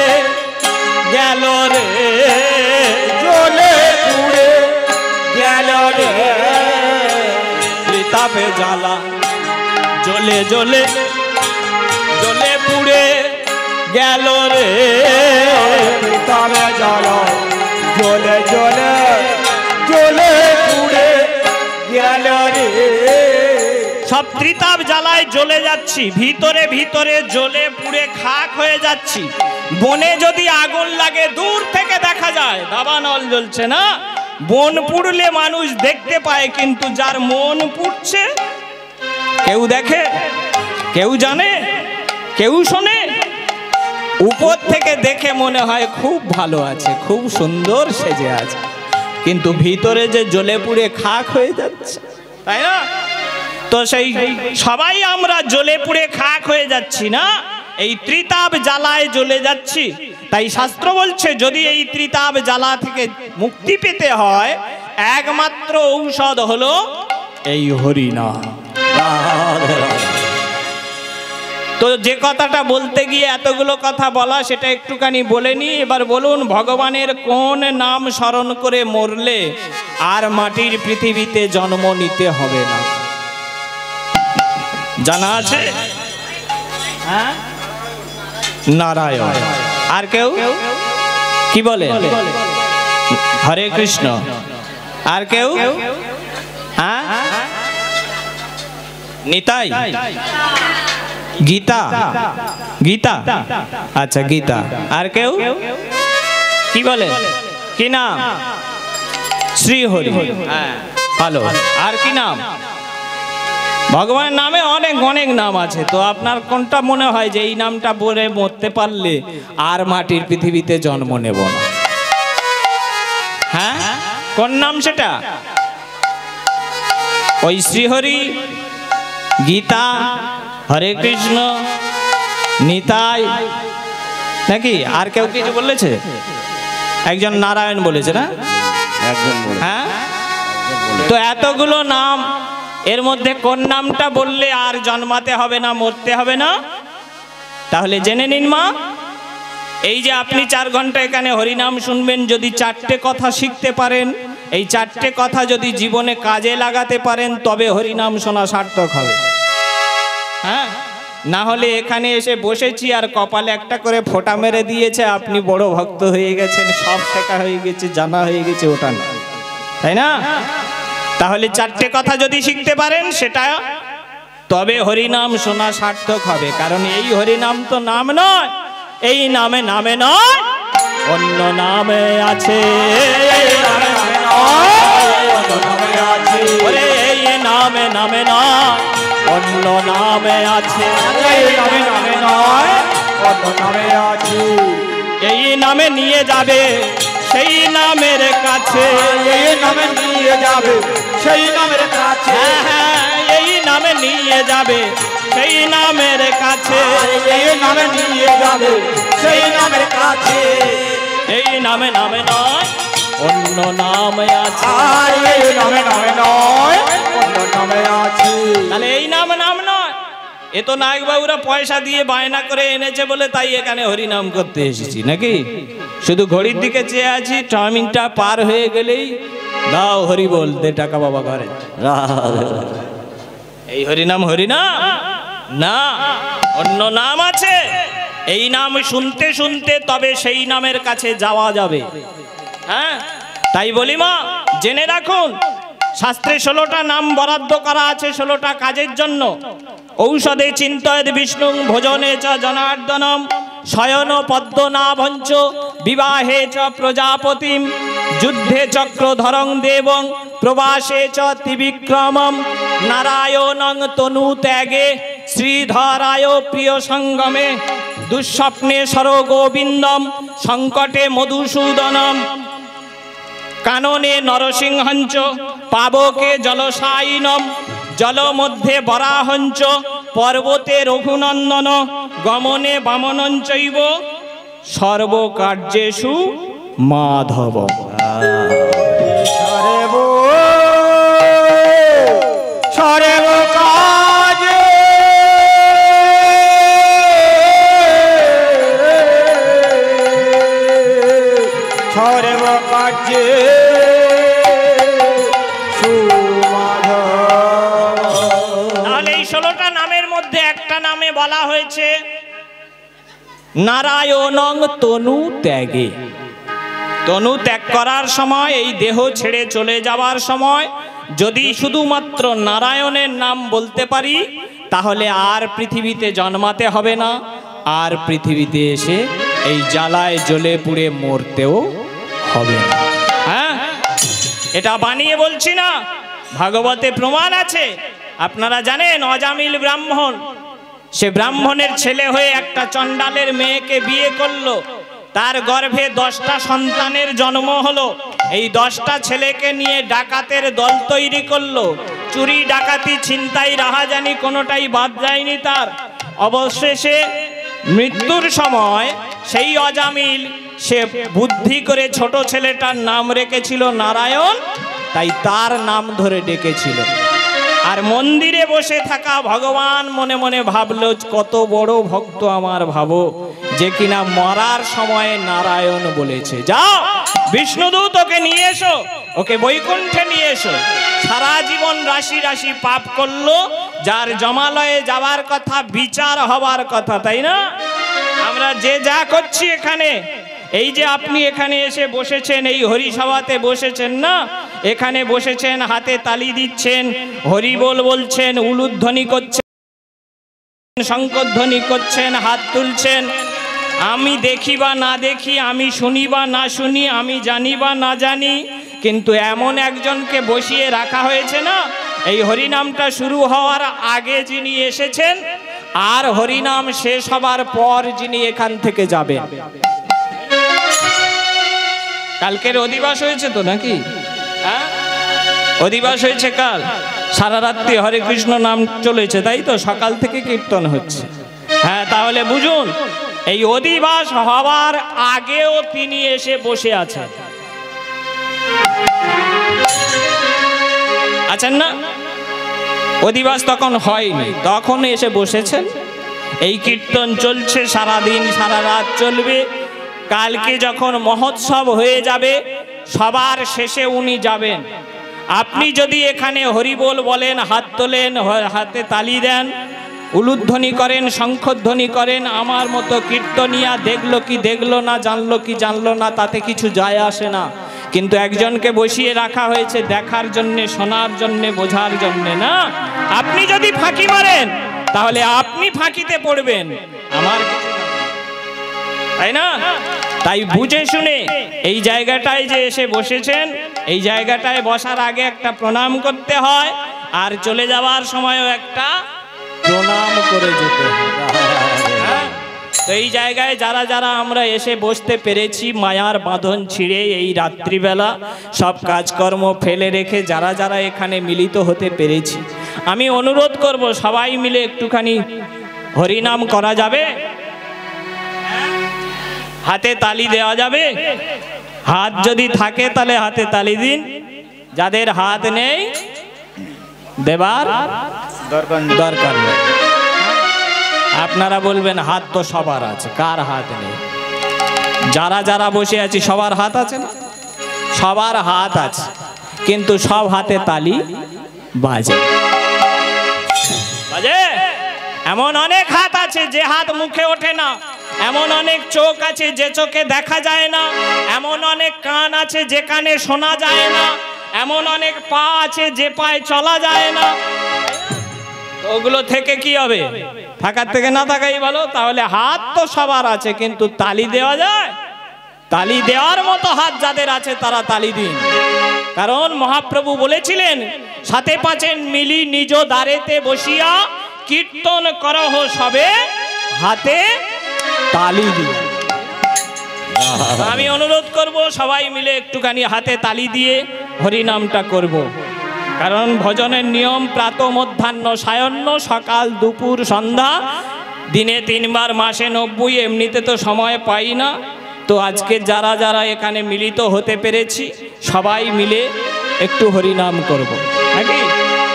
গেল রে, জ্বলে পুড়ে গেল রে। ত্রিতাপে জ্বালা জ্বলে জ্বলে জ্বলে পুড়ে গেল রে, ত্রিতাপে জ্বালা জ্বলে জ্বলে জ্বলে পুড়ে গেল রে। সব ত্রিতাপ জ্বালায় জ্বলে যাচ্ছি, ভিতরে ভিতরে জ্বলে পুড়ে খাক হয়ে যাচ্ছি। বনে যদি আগুন লাগে দূর থেকে দেখা যায়, দাবানল জ্বলছে না। বন পুড়লে মানুষ দেখতে পায়, কিন্তু যার মন পুড়ছে কেউ দেখে, কেউ জানে, কেউ শোনে। উপর থেকে দেখে মনে হয় খুব ভালো আছে, খুব সুন্দর সেজে আছে, কিন্তু ভিতরে যে জ্বলে পুড়ে খাক হয়ে যাচ্ছে, তাই না? তো সেই সবাই আমরা জ্বলে পুড়ে খাক হয়ে যাচ্ছি না, এই ত্রিতাপ জ্বালায় জ্বলে যাচ্ছি। তাই শাস্ত্র বলছে যদি এই ত্রিতাপ জ্বালা থেকে মুক্তি পেতে হয় একমাত্র ঔষধ হলো এই হরিনাম। তো যে কথাটা বলতে গিয়ে এতগুলো কথা বলা, সেটা একটুখানি বলে নি। এবার বলুন ভগবানের কোন নাম স্মরণ করে মরলে আর মাটির পৃথিবীতে জন্ম নিতে হবে না? জানা আছে? হ্যাঁ, নারায়ণ। আর কেউ কি বলে? হরে কৃষ্ণ। আর কেউ? হ্যাঁ, নিতাই। গীতা। গীতা, আচ্ছা গীতা। আর কেউ কি বলে? কি নাম? শ্রীহরি। ভালো। আর কি নাম? ভগবানের নামে অনেক অনেক নাম আছে। তো আপনার কোনটা মনে হয় যে এই নামটা বলে মরতে পারলে আর মাটির পৃথিবীতে জন্ম নেব না? হ্যাঁ, কোন নাম সেটা? ওই শ্রীহরি, গীতা, হরে কৃষ্ণ, নিতাই, নাকি আর কেউ কিছু বলেছে? একজন নারায়ণ বলেছে না? হ্যাঁ, তো এতগুলো নাম, এর মধ্যে কোন নামটা বললে আর জন্মাতে হবে না, মরতে হবে না? তাহলে জেনে নিন মা, এই যে আপনি 4 ঘন্টা এখানে হরিনাম শুনবেন, যদি 4টে কথা শিখতে পারেন, এই 4টে কথা যদি জীবনে কাজে লাগাতে পারেন, তবে হরিনাম শোনা সার্থক হবে। হ্যাঁ, না হলে এখানে এসে বসেছি আর কপালে একটা করে ফোঁটা মেরে দিয়েছে, আপনি বড় ভক্ত হয়ে গেছেন, সব শেখা হয়ে গেছে, জানা হয়ে গেছে, ওটা না, তাই না? তাহলে 4টে কথা যদি শিখতে পারেন সেটা, তবে হরিনাম শোনা সার্থক হবে। কারণ এই হরিনাম তো নাম নয়, এই নামে নামে নয় অন্য নামে আছে, এই নামে নামে নয় অন্য নামে আছে, এই নামে নিয়ে যাবে সেই নামের কাছে, এই নামে নিয়ে যাবে সেই নামের কাছে, হ্যাঁ, এই নামে নিয়ে যাবে সেই নামের কাছে, এই নামে নিয়ে যাবে সেই নামের কাছে। এই নামে নামে নয় অন্য নামে আছে, এই নামে নামে নয় অন্য নামে আছে। তাহলে এই নাম নাম নয়। এ তো নায়ক বাবুরা পয়সা দিয়ে বায়না করে এনেছে বলে তাই এখানে হরিনাম করতে এসেছি, নাকি? শুধু ঘড়ির দিকে চেয়ে আছি, টাইমিংটা পার হয়ে গেলেই দাও হরি বল, দে টাকা বাবা ঘরে। এই হরিনাম হরিনাম না, অন্য নাম আছে। এই নাম শুনতে শুনতে তবে সেই নামের কাছে যাওয়া যাবে। হ্যাঁ, তাই বলি মা, জেনে রাখুন শাস্ত্রে 16টা নাম বরাদ্দ করা আছে 16টা কাজের জন্য। ঔষধে চিন্তয়েদ বিষ্ণু ভোজনে চ জনার্দনম, শয়ন পদ্মনাভঞ্চ, বিবাহে চ প্রজাপতিম, যুদ্ধে চক্রধরং দেবং, প্রবাসে চ ত্রিবিক্রমম, নারায়ণং তনু ত্যাগে, শ্রীধরায় প্রিয় সঙ্গমে, দুঃস্বপ্নে সরগোবিন্দম, সংকটে মধুসূদনম, কাননে নরসিংহঞ্চ, পাবকে জলসায়িনম, জল মধ্যে বরাহঞ্চ, পর্বতে রঘুনন্দন, গমনে বামনঞ্চৈব, সর্বকার্যেষু মাধব। সর্ব সর্ব কাজে সর্ব কার্যে তাহলে এই 16টা নামের মধ্যে একটা নামে বলা হয়েছে নারায়ণং তনু ত্যাগে। তনু ত্যাগ করার সময়, এই দেহ ছেড়ে চলে যাওয়ার সময় যদি শুধুমাত্র নারায়ণের নাম বলতে পারি, তাহলে আর পৃথিবীতে জন্মাতে হবে না, আর পৃথিবীতে এসে এই জ্বালায় জ্বলে পুড়ে মরতেও হবে না। হ্যাঁ, এটা বানিয়ে বলছি না, ভাগবতে প্রমাণ আছে। আপনারা জানেন অজামিল ব্রাহ্মণ, সে ব্রাহ্মণের ছেলে হয়ে একটা চণ্ডালের মেয়েকে বিয়ে করলো, তার গর্ভে 10টা সন্তানের জন্ম হলো। এই 10টা ছেলেকে নিয়ে ডাকাতের দল তৈরি করলো, চুরি ডাকাতি ছিনতাই রাহাজানি কোনোটাই বাদ যায়নি তার। অবশেষে মৃত্যুর সময় সেই অজামিল সে বুদ্ধি করে ছোট ছেলেটার নাম রেখেছিল নারায়ণ, তাই তার নাম ধরে ডেকেছিল। আর মন্দিরে বসে থাকা ভগবান মনে মনে ভাবলো কত বড় ভক্ত আমার, ভাবো যে কিনা মরার সময় নারায়ণ বলেছে। যাও বিষ্ণুদূত ওকে নিয়ে এসো, ওকে বৈকুণ্ঠে নিয়ে এসো। সারা জীবন রাশি রাশি পাপ করলো, যার জমালয়ে যাওয়ার কথা, বিচার হবার কথা, তাই না? আমরা যে যা করছি এখানে, এই যে আপনি এখানে এসে বসেছেন, এই হরিসভাতে বসেছেন না, এখানে বসেছেন, হাতে তালি দিচ্ছেন, হরিবোল বলছেন, উলুধ্বনি করছেন, শঙ্খধ্বনি করছেন, হাত তুলছেন। আমি দেখি বা না দেখি, আমি শুনি বা না শুনি, আমি জানি বা না জানি, কিন্তু এমন একজনকে বসিয়ে রাখা হয়েছে না, এই হরিনামটা শুরু হওয়ার আগে যিনি এসেছেন, আর হরিনাম শেষ হবার পর যিনি এখান থেকে যাবেন। কালকের অধিবাস হয়েছে তো নাকি? হ্যাঁ, অধিবাস হয়েছে কাল, সারা রাত্রি হরে কৃষ্ণ নাম চলেছে, তাই তো? সকাল থেকে কীর্তন হচ্ছে। হ্যাঁ, তাহলে বুঝুন, এই অধিবাস হওয়ার আগেও তিনি এসে বসে আছেন। আছেন না? অধিবাস তখন হয়নি, তখন এসে বসেছেন। এই কীর্তন চলছে সারাদিন, সারা রাত চলবে। কালকে যখন মহোৎসব হয়ে যাবে, সবার শেষে উনি যাবেন। আপনি যদি এখানে হরিবোল বলেন, হাত তোলেন, হাতে তালি দেন, উলুধ্বনি করেন, শঙ্খধ্বনি করেন, আমার মতো কীর্তনিয়া দেখলো কি দেখলো না, জানলো কি জানলো না, তাতে কিছু যায় আসে না। কিন্তু একজনকে বসিয়ে রাখা হয়েছে দেখার জন্যে, শোনার জন্যে, বোঝার জন্যে না। আপনি যদি ফাঁকি মারেন, তাহলে আপনি ফাঁকিতে পড়বেন, আমার, তাই না? তাই বুঝে শুনে এই জায়গাটায় যে এসে বসেছেন, এই জায়গাটায় বসার আগে একটা প্রণাম করতে হয়, আর চলে যাওয়ার সময়ও একটা প্রণাম করে যেতে হয়। তো এই জায়গায় যারা যারা আমরা এসে বসতে পেরেছি, মায়ার বাঁধন ছিঁড়ে এই রাত্রিবেলা সব কাজকর্ম ফেলে রেখে যারা যারা এখানে মিলিত হতে পেরেছি, আমি অনুরোধ করব সবাই মিলে একটুখানি হরিনাম করা যাবে? হাতে তালি দেওয়া যাবে? হাত যদি থাকে তাহলে হাতে তালি দিন, যাদের হাত নেই দেবার দরকার নেই। আপনারা বলবেন হাত তো সবার আছে, কার হাত নেই? যারা যারা বসে আছি সবার হাত আছে না? সবার হাত আছে, কিন্তু সব হাতে তালি বাজে বাজে। এমন অনেক হাত আছে যে হাত মুখে ওঠে না, এমন অনেক চোখ আছে যে চোখে দেখা যায় না, এমন অনেক কান আছে যে কানে শোনা যায় না, এমন অনেক পা আছে যে পায়ে চলা যায় না, ওগুলো থেকে কি হবে? থাকার থেকে না থাকাই ভালো। তাহলে হাত তো সবার আছে, কিন্তু তালি দেওয়া যায়? তালি দেওয়ার মতো হাত যাদের আছে তারা তালি দিন। কারণ মহাপ্রভু বলেছিলেন, সাথে পাঁচেন মিলি নিজ দ্বারেতে বসিয়া কীর্তন করহ সবে হাতে তালি দিয়ে। আমি অনুরোধ করব সবাই মিলে একটুখানি হাতে তালি দিয়ে হরিনামটা করব। কারণ ভজনের নিয়ম প্রাতঃ মধ্যাহ্ন সায়ন্ন, সকাল দুপুর সন্ধ্যা, দিনে 3 বার, মাসে 90। এমনিতে তো সময় পাই না। তো আজকে যারা যারা এখানে মিলিত হতে পেরেছি সবাই মিলে একটু হরিনাম করব নাকি?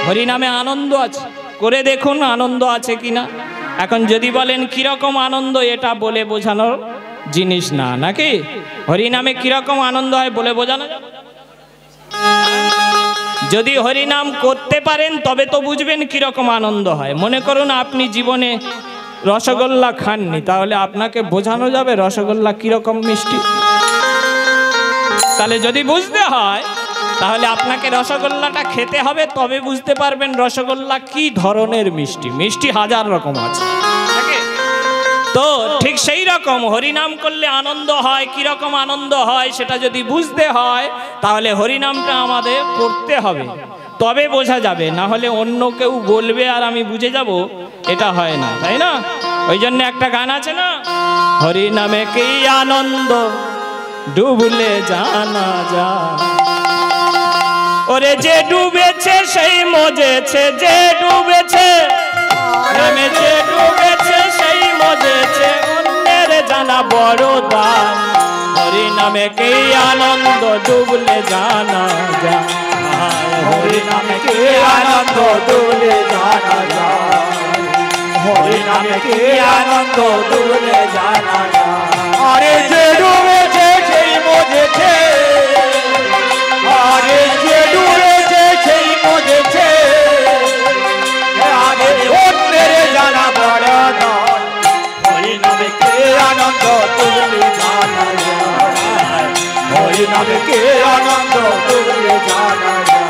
হরিনামে আনন্দ আছে, করে দেখুন আনন্দ আছে কিনা। এখন যদি বলেন কিরকম আনন্দ, এটা বলে বোঝানোর জিনিস না, নাকি? হরিনামে কিরকম আনন্দ হয় বলে বোঝানো যাবে? যদি হরিনাম করতে পারেন তবে তো বুঝবেন কিরকম আনন্দ হয়। মনে করুন আপনি জীবনে রসগোল্লা খাননি, তাহলে আপনাকে বোঝানো যাবে রসগোল্লা কিরকম মিষ্টি? তাহলে যদি বুঝতে হয় তাহলে আপনাকে রসগোল্লাটা খেতে হবে, তবে বুঝতে পারবেন রসগোল্লা কি ধরনের মিষ্টি। মিষ্টি 1000 রকম আছে। তো ঠিক সেই রকম হরিনাম করলে আনন্দ হয়, কিরকম আনন্দ হয় সেটা যদি বুঝতে হয় তাহলে হরিনামটা আমাদের করতে হবে, তবে বোঝা যাবে। না হলে অন্য কেউ বলবে আর আমি বুঝে যাব, এটা হয় না, তাই না? ওই জন্য একটা গান আছে না, হরিনামে কি আনন্দ ডুবলে জানা যায়। ওরে যে ডুবেছে সেই মজেছে, যে ডুবেছে নামে, যে ডুবেছে সেই মজেছে, অন্যের জানা বড় দাম। হরিনামে কি আনন্দ ডুবলে জানা যায়, হরিনামে কি আনন্দ ডুবলে জানা যায়, হরিনামে কি আনন্দ ডুবলে জানা যায়। আরে যে ডুবেছে সেই মজেছে, আরে যে ডুবেছে সেই মজেছে, আরে অন্যের জানা বড় দাম। হরিনামে কি আনন্দ ডুবলে জানা যায়, হরিনামে কি আনন্দ ডুবলে জানা যায়।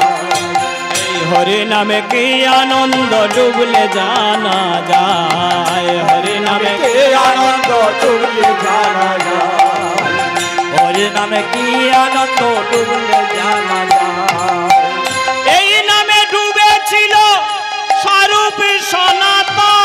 হরিনামে কি আনন্দ ডুবলে জানা যায়, হরিনামে কি আনন্দ ডুবলে জানা যায়, হরিনামে কি আনন্দ ডুবলে জানা যায়। এই নামে ডুবেছিল স্বরূপ সনাতন,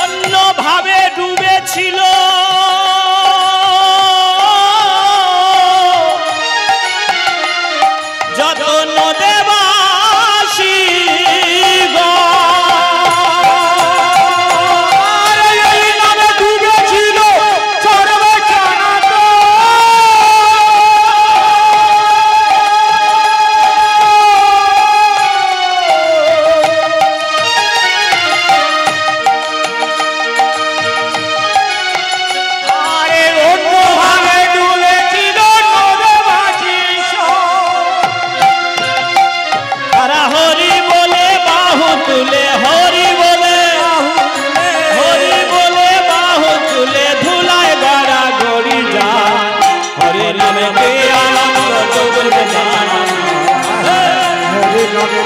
অন্যভাবে ডুবেছিল যত নদেবাসী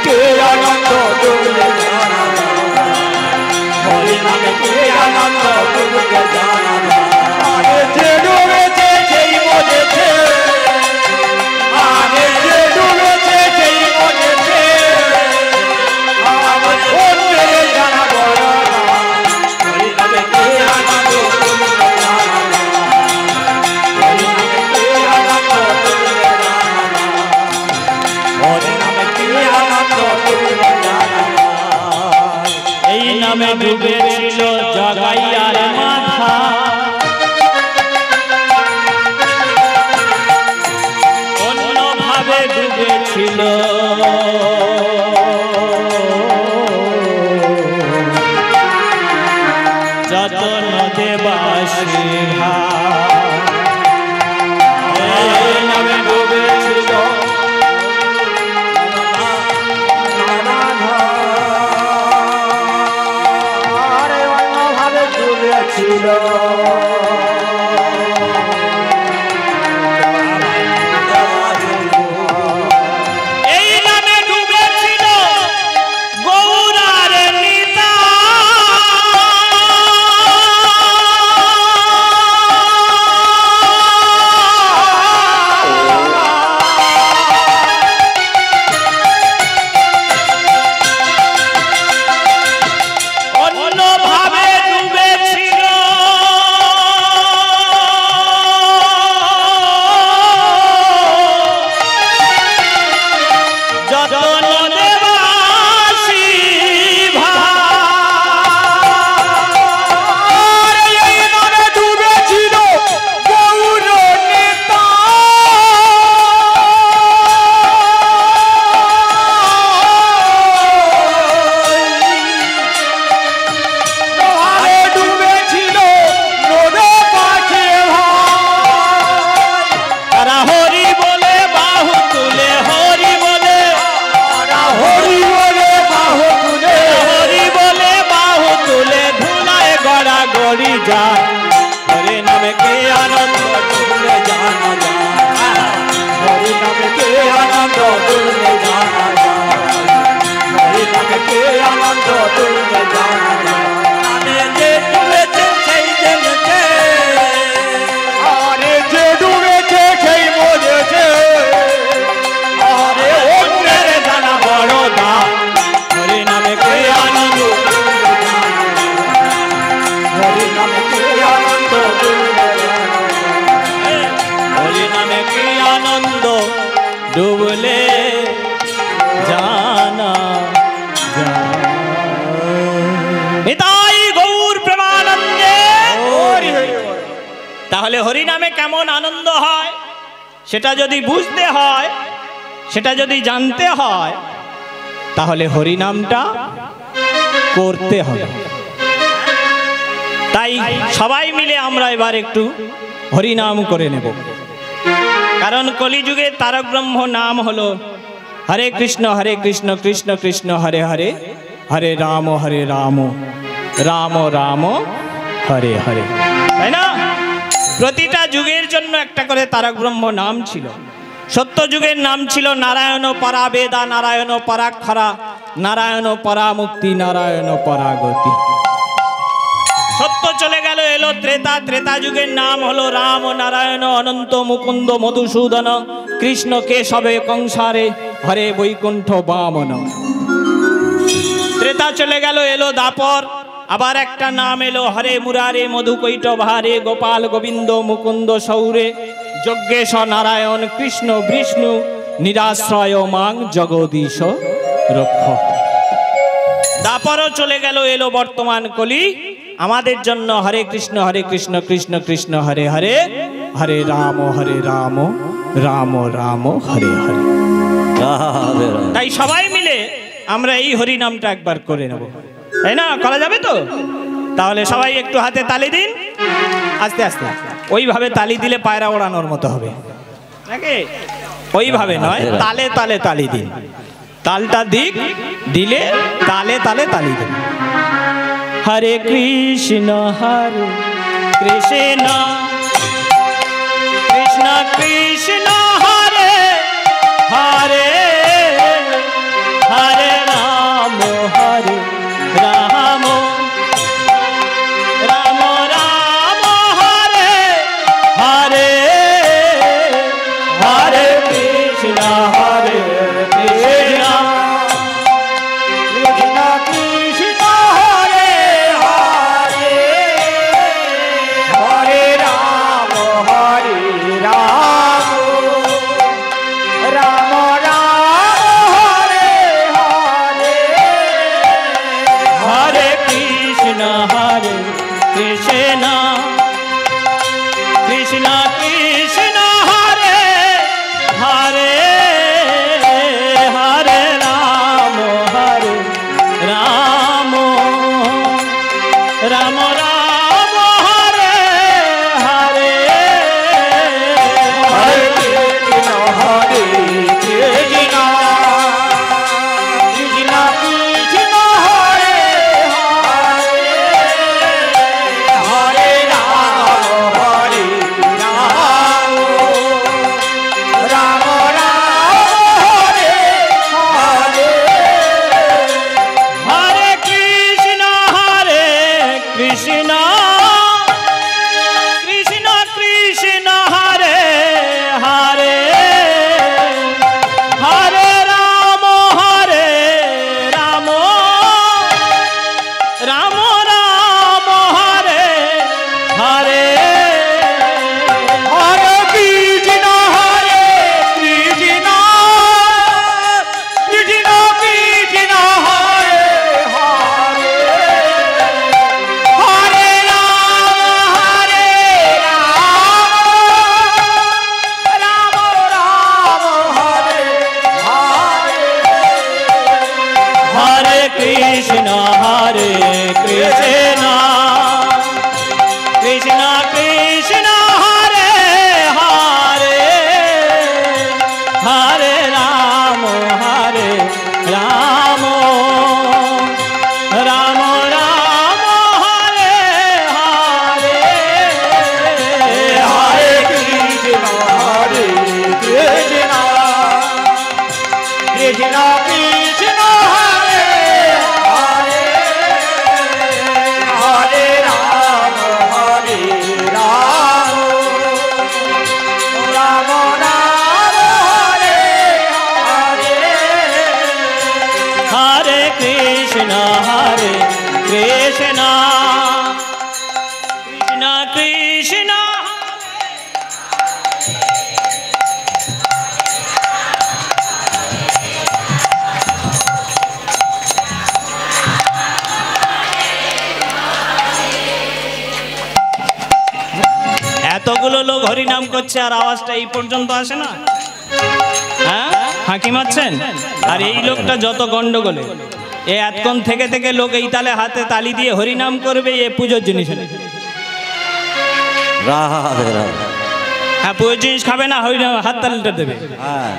কে আনন্দ ডুবলে জানা যায়, হরিনামে কে আনন্দ ডুবলে জানা যায়। আরে যে ডুবেছে সেই মজেছে, আরে যে ডুবেছে সেই মজেছে, আরে অন্যের জানা বড় দাম। হরিনামে কে আনন্দ ডুবলে জানা যায়, হরিনামে কে আনন্দ ডুবলে জানা যায়, হরিনামে কে আনন্দ ডুবলে জানা যায়। এই নামে ডুবেছিল জগাইয়ার মাথা, অন্যভাবে ডুবেছিল যত নদেবাসী ভাই। এই নামে ডুবেছিল ডুবেছিল এই নামে ডুবেছিল গৌরার নিতা অন্যভাবে ডুবেছিল যত নদেবাসী ভাই এই নামে ডুবেছিল গৌর নেতা আরে ডুবেছিল নদে পাখি তারা হরি বলে বাহু তুলে হরি বলে হরি বলে বাহু তুলে হরি বলে বাহু তুলে ধুলায় গড়া গড়ি যায় হরে নামে কে আনন্দ তুলে জানা যায় হরি নামে কে আনন্দ তুলে জানা যায় হরি নামে কে আনন্দ তুলে জানা যায় নামে যে ডুবেছে সেই জেনেছে আরে যে ডুবেছে সেই মরেছে আরে অন্যের জানা বড় দাম হরে নামে কে আনন্দ হরি নামে কে আনন্দ তুলে জানা হরি নামে কি আনন্দ ডুবলে জানা নিতাই গৌর প্রেমানন্দে হরি হরি হরি তাহলে হরি নামে কেমন আনন্দ হয় সেটা যদি বুঝতে হয় সেটা যদি জানতে হয় তাহলে হরি নামটা করতে হবে তাই সবাই মিলে আমরা এবার একটু হরি নাম করে নেব কারণ কলিযুগে তারক ব্রহ্ম নাম হলো হরে কৃষ্ণ কৃষ্ণ কৃষ্ণ হরে হরে হরে রাম রাম রাম হরে হরে তাই না প্রতিটা যুগের জন্য একটা করে তারক ব্রহ্ম নাম ছিল সত্য যুগের নাম ছিল নারায়ণ পরা বেদা নারায়ণ পরাক্ষরা নারায়ণ পরা মুক্তি নারায়ণ পরাগতি সত্য চলে গেল এলো ত্রেতা যুগের নাম হলো রাম নারায়ণ অনন্ত মুকুন্দ মধুসূদন কৃষ্ণ কেশবে কংসারে হরে বৈকুণ্ঠ বামন ত্রেতা চলে গেল এলো দাপর আবার একটা নাম এলো হরে মুরারে মধুকৈটভ হরে গোপাল গোবিন্দ মুকুন্দ সৌরে যজ্ঞেশ নারায়ণ কৃষ্ণ বিষ্ণু নিরাশ্রয় মাং জগদীশ রক্ষ দাপরও চলে গেল এলো বর্তমান কলি আমাদের জন্য হরে কৃষ্ণ কৃষ্ণ কৃষ্ণ হরে হরে হরে রাম রাম রাম হরে হরে তাই সবাই মিলে আমরা এই হরি নামটা একবার করে নেব তাই না করা যাবে তো তাহলে সবাই একটু হাতে তালি দিন আস্তে আস্তে ওইভাবে তালি দিলে পায়রা ওড়ানোর মতো হবে নাকি ওইভাবে নয় তালে তালে তালি দিন তালটা দিক দিলে তালে তালে তালি দিন হরে Krishna Krishna Krishna Hare Hare Hare Ram Ram Ram Ram Hare Hare Hare Krishna Krishna Krishna Hare Hare Hare Ram Ram Ram Hare Krishna Krishna Krishna Hare Hare Hare Rama Rama Rama Hare Hare Hare Krishna Krishna Krishna Hare Hare Hare Rama Rama Hare Hare Hare Krishna Krishna Krishna এতগুলো লোক হরি নাম করছে আর আওয়াজটা এই পর্যন্ত আসে না, হ্যাঁ হাঁকি মারছেন। আর এই লোকটা যত গন্ডগোলে এ এতক্ষণ থেকে থেকে লোক এই তালে হাতে তালি দিয়ে হরি নাম করবে, এ পুজোর জিনিস হ্যাঁ পুজোর জিনিস খাবে না, হরিনাম হাত তালিটা দেবে,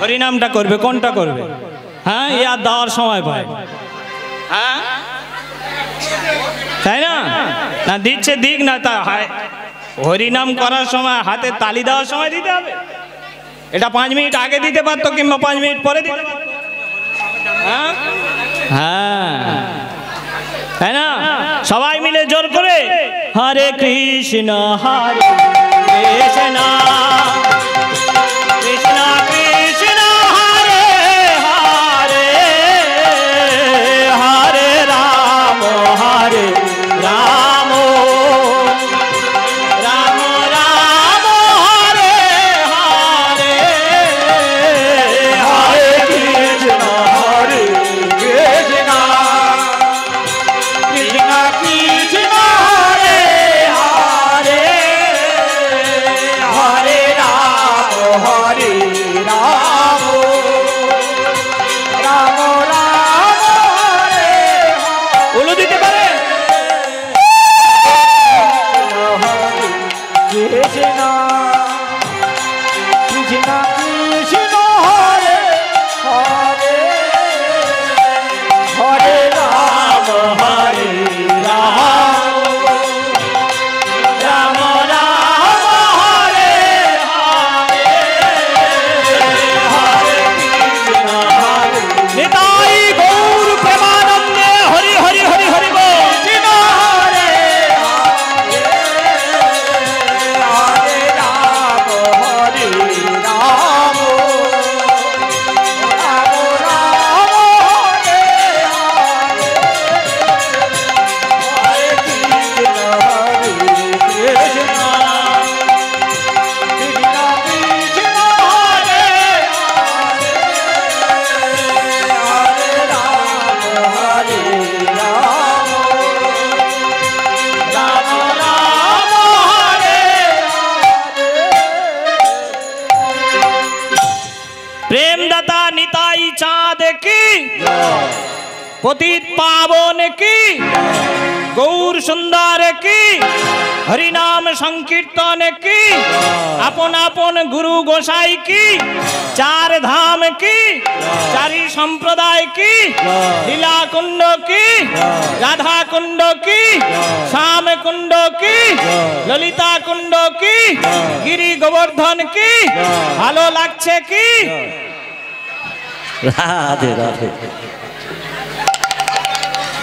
হরিনামটা করবে, কোনটা করবে? হ্যাঁ এ আর দেওয়ার সময় পায়, হ্যাঁ তাই না? না দিচ্ছে দিক না, তা হরিনাম করার সময় হাতে তালি দেওয়ার সময় দিতে হবে। এটা 5 মিনিট আগে দিতে পারতো কিংবা 5 মিনিট পরে দিতে পারতো, হ্যাঁ হ্যাঁ তাই না? সবাই মিলে জোর করে হরে কৃষ্ণ কৃষ্ণ কৃষ্ণ হরে হরে হরে রাম রাম पतित पावन की गौर सुंदर की हरिनाम संकीर्तन की अपन अपन गुरु गोसाई की चार धाम की चारी संप्रदाय की लीला कुंड की राधा कुंड की श्याम कुंड की ललिता कुंड की गिरी गोवर्धन की भालो लागছে की राधे राधे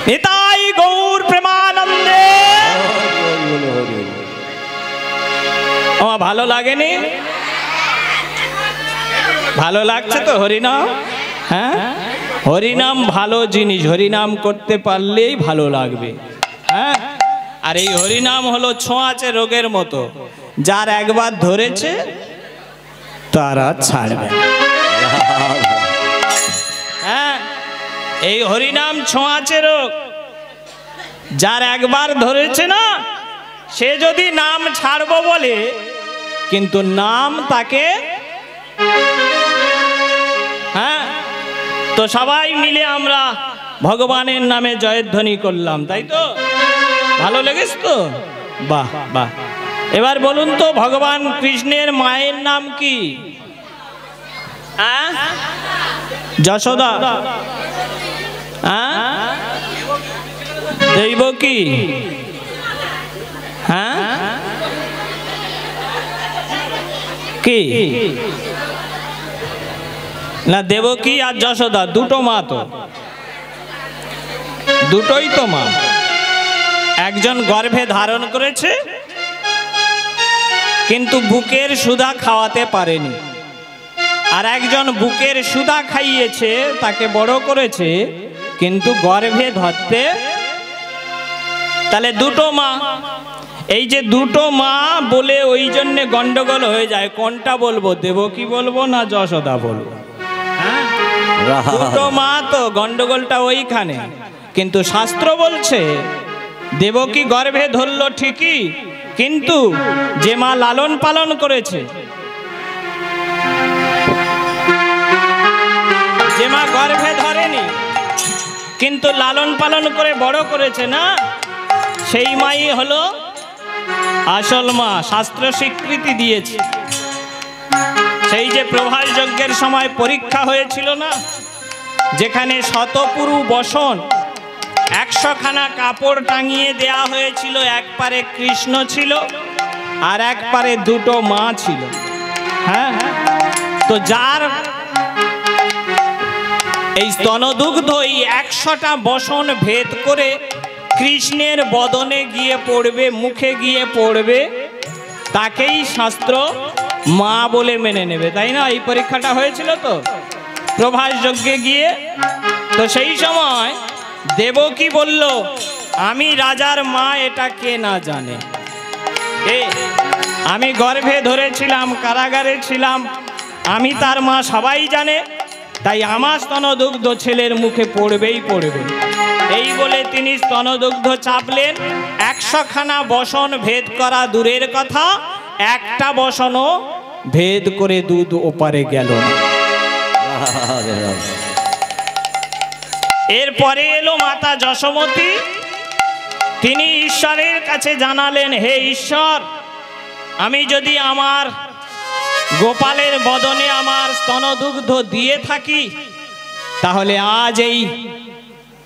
निताई गौर प्रेमानंदे ভালো লাগেনি? ভালো লাগছে তো হরিনাম? হ্যাঁ হরিনাম ভালো জিনিস, হরিনাম করতে পারলেই ভালো লাগবে। হ্যাঁ আর এই হরিনাম হলো ছোঁয়াচে রোগের মতো, যার একবার ধরেছে তারা ছাড়বে। হ্যাঁ এই হরিনাম ছোঁয়াচে রোগ, যার একবার ধরেছে না সে যদি নাম ছাড়বো বলে কিন্তু নাম তাকে, হ্যাঁ তো সবাই মিলে আমরা ভগবানের নামে জয়ধ্বনি করলাম, তাই তো? ভালো লেগেছে তো? বাহ বাহ। এবার বলুন তো ভগবান কৃষ্ণের মায়ের নাম কি? যশোদা। দেবকী। হ্যাঁ কি না, দেবকী আর যশোদা দুটো মা তো, দুটোই তো মা। একজন গর্ভে ধারণ করেছে কিন্তু বুকের সুধা খাওয়াতে পারেনি, আর একজন বুকের সুধা খাইয়েছে, তাকে বড় করেছে কিন্তু গর্ভে ধরতে। তাহলে দুটো মা। এই যে দুটো মা বলে ওই জন্যে গন্ডগোল হয়ে যায়, কোনটা বলবো, দেবকী বলবো না যশোদা বলবো? দুটো মা তো, গন্ডগোলটা ওইখানে। কিন্তু শাস্ত্র বলছে দেবকী গর্ভে ধরল ঠিকই, কিন্তু যে মা লালন পালন করেছে, যে মা গর্ভে ধরেনি কিন্তু লালন পালন করে বড় করেছে না, সেই মাই হলো আসল মা। শাস্ত্র স্বীকৃতি দিয়েছে। সেই যে প্রভাস যজ্ঞের সময় পরীক্ষা হয়েছিল না, যেখানে শতপুরু বসন 100 খানা কাপড় টাঙিয়ে দেয়া হয়েছিল, এক পারে কৃষ্ণ ছিল আর এক পারে দুটো মা ছিল। হ্যাঁ, তো যার এই স্তনদুগ্ধ এই 100টা বসন ভেদ করে কৃষ্ণের বদনে গিয়ে পড়বে, মুখে গিয়ে পড়বে, তাকেই শাস্ত্র মা বলে মেনে নেবে, তাই না? এই পরীক্ষাটা হয়েছিল তো প্রভাস যজ্ঞে গিয়ে। তো সেই সময় দেবকী বলল, আমি রাজার মা, এটা কে না জানে? আমি গর্ভে ধরেছিলাম, কারাগারে ছিলাম, আমি তার মা, সবাই জানে, তাই আমার স্তনদুগ্ধ ছেলের মুখে পড়বেই পড়বে। এই বলে তিনি স্তনদুগ্ধ চাপলেন। 100 খানা বসন ভেদ করা দূরের কথা, একটা বসনও ভেদ করে দুধ ওপারে গেল না। এরপরে এলো মাতা যশোমতী। তিনি ঈশ্বরের কাছে জানালেন, হে ঈশ্বর, আমি যদি আমার গোপালের বদনে আমার স্তনদুগ্ধ দিয়ে থাকি, তাহলে আজ এই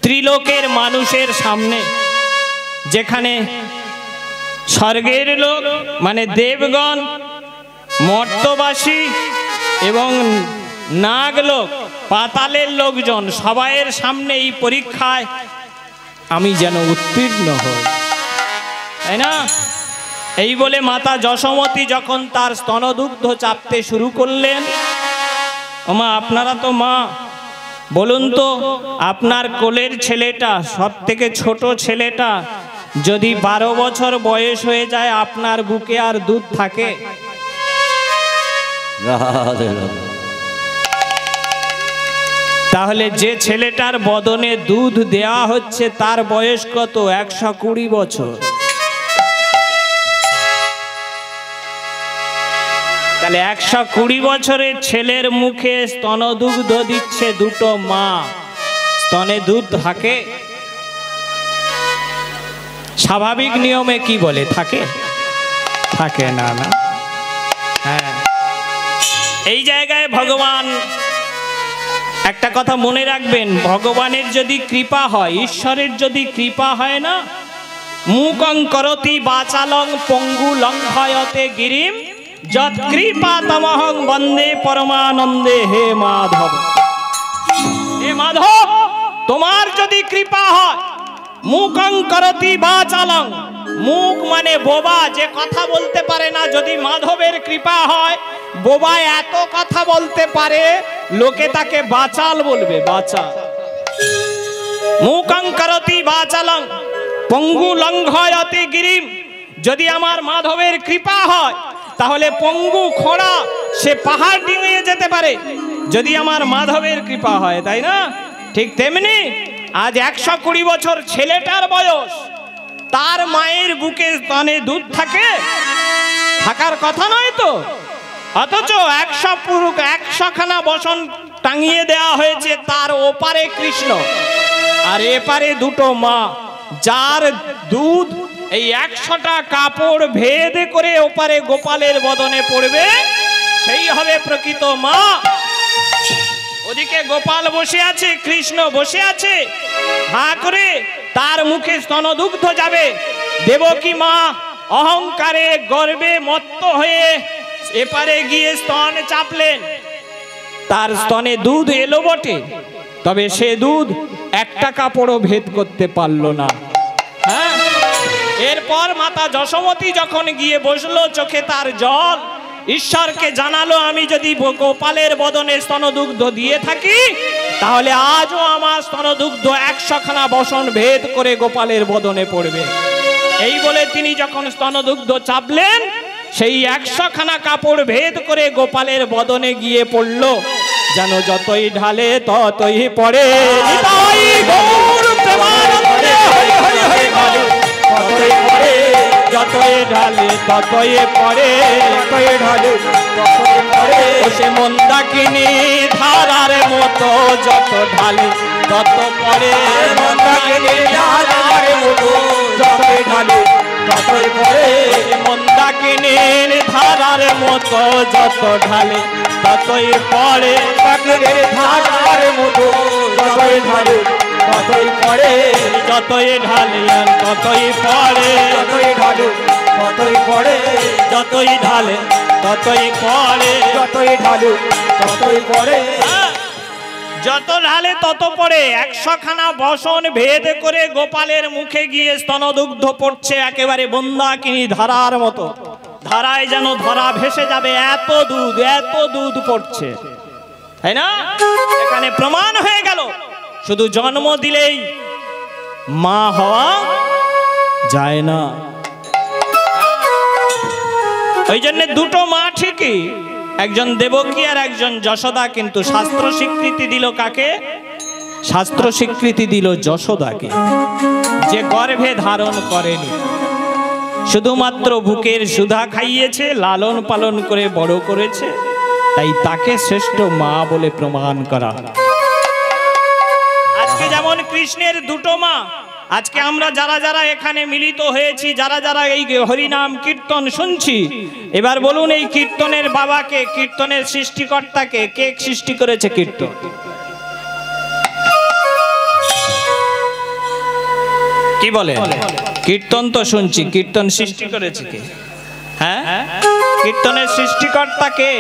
ত্রিলোকের মানুষের সামনে, যেখানে স্বর্গের লোক মানে দেবগণ, মর্ত্যবাসী এবং নাগলোক, পাতালের লোকজন, সবাইয়ের সামনে এই পরীক্ষায় আমি যেন উত্তীর্ণ হই, তাই না? এই বলে মাতা যশোমতী যখন তার স্তনদুগ্ধ চাপতে শুরু করলেন, ওমা আপনারা তো মা, বলুন তো আপনার কোলের ছেলেটা, সব থেকে ছোট ছেলেটা, যদি 12 বছর বয়স হয়ে যায়, আপনার বুকে আর দুধ থাকে? তাহলে যে ছেলেটার বদনে দুধ দেওয়া হচ্ছে তার বয়স কত? 120 বছর। তাহলে 120 বছরের ছেলের মুখে স্তনদুগ্ধ দিচ্ছে দুটো মা, স্তনে দুধ থাকে? স্বাভাবিক নিয়মে কি বলে, থাকে? থাকে না, না। হ্যাঁ, এই জায়গায় ভগবান একটা কথা মনে রাখবেন, ভগবানের যদি কৃপা হয়, ঈশ্বরের যদি কৃপা হয় না, মুকং করতি বাচালং পঙ্গু লঙ্ঘয়তে গিরিম যৎকৃপা তমহং বন্দে পরমানন্দে। হে মাধব, হে মাধব, তোমার যদি কৃপা হয়, মুকং করতি বাচালং, মুখ মানে বোবা, যে কথা বলতে পারে না, যদি মাধবের কৃপা হয়, বোবা এত কথা বলতে পারে, লোকে তাকে বাচাল বলবে, বাচাল। মুকং করতি বাচালং পঙ্গু লঙ্ঘয়তে গিরিম, যদি আমার মাধবের কৃপা হয়, তাহলে পঙ্গু খোড়া সে পাহাড় ডিঙিয়ে যেতে পারে, যদি আমার মাধবের কৃপা হয়, তাই না? ঠিক তেমনি আজ 120 বছর ছেলেটার বয়স, তার মায়ের বুকে স্তনে দুধ থাকে? থাকার কথা নয় তো, অথচ 100 খানা বসন টাঙিয়ে দেওয়া হয়েছে, তার ওপারে কৃষ্ণ, আর এপারে দুটো মা, যার দুধ এই 100টা কাপড় ভেদ করে ওপারে গোপালের বদনে পড়বে, সেই হবে প্রকৃত মা। ওদিকে গোপাল বসে আছে, কৃষ্ণ বসে আছে হা করে, তার মুখে স্তনদুগ্ধ যাবে। দেবকী মা অহংকারে গর্বে মত্ত হয়ে এপারে গিয়ে স্তন চাপলেন। তার স্তনে দুধ এলো বটে, তবে সে দুধ একটা কাপড়ও ভেদ করতে পারল না। হ্যাঁ, এরপর মাতা যশোমতী যখন গিয়ে বসলো, চোখে তার জল, ঈশ্বরকে জানালো, আমি যদি গোপালের বদনে স্তনদুগ্ধ দিয়ে থাকি, তাহলে আজও আমার স্তনদুগ্ধ 100খানা বসন ভেদ করে গোপালের বদনে পড়বে। এই বলে তিনি যখন স্তনদুগ্ধ চাপলেন, সেই 100খানা কাপড় ভেদ করে গোপালের বদনে গিয়ে পড়ল। যেন যতই ঢালে ততই পড়ে, নিতাই গৌর প্রেমানন্দে হরি হরি হরি বলে। ততই পড়ে, যতই ঢালে ততই পড়ে, যতই ঢালে ততই পড়ে। সে মন্দাকিনী ধারার মতো, যত ঢালে তত পড়ে। মন্দাকিনী ধারার মতো, যতই ঢালে ততই পড়ে। মন্দাকিনীর ধারার মতো, যত ঢালে ততই পড়ে। মন্দাকিনীর ধারার মতো, যতই ঢালে ততই পড়ে। যতই ঢালে ততই পড়ে, যতই ঢালে ততই পড়ে। যতই ঢালে ততই পড়ে, যতই ঢালে ততই পড়ে। যত ঢালে তত পড়ে। 100খানা বসন ভেদ করে গোপালের মুখে গিয়ে স্তনদুগ্ধ পড়ছে, একেবারে মন্দাকিনী ধারার মতো। ধারায় যেন ধরা ভেসে যাবে, এত দুধ পড়ছে, তাই না? এখানে প্রমাণ হয়ে গেল, শুধু জন্ম দিলেই মা হওয়া যায় না। ওই জন্য দুটো মা ঠিকই, একজন দেবকী আর একজন যশোদা, কিন্তু শাস্ত্র স্বীকৃতি দিল কাকে? শাস্ত্র স্বীকৃতি দিল যশোদাকে, যে গর্ভে ধারণ করেনি, শুধুমাত্র বুকের সুধা খাইয়েছে, লালন পালন করে বড় করেছে, তাই তাকে শ্রেষ্ঠ মা বলে প্রমাণ করা। আজকে যেমন কৃষ্ণের দুটো মা, আজকে আমরা যারা যারা এখানে মিলিত হয়েছি, যারা যারা এই হরিনাম কীর্তন শুনছি, এবার বলুন এই কীর্তনের বাবাকে, কীর্তনের সৃষ্টিকর্তাকে কে সৃষ্টি করেছে? কীর্তন। কি বলে? কীর্তন তো শুনছি, কীর্তন সৃষ্টি করেছে কে? হ্যাঁ, কীর্তনের সৃষ্টিকর্তা কে?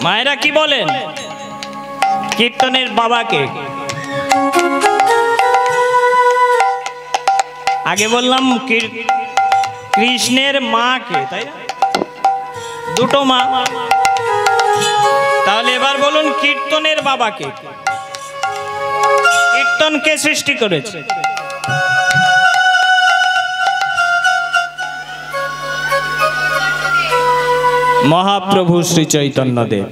মায়েরা কি বলেন? কীর্তনের বাবাকে। আগে বললাম কৃষ্ণের মাকে, তাই না? দুটো মা, তাহলে এবার বলুন কীর্তনের বাবাকে। কীর্তনকে সৃষ্টি করেছে? মহাপ্রভু শ্রী চৈতন্য দেব।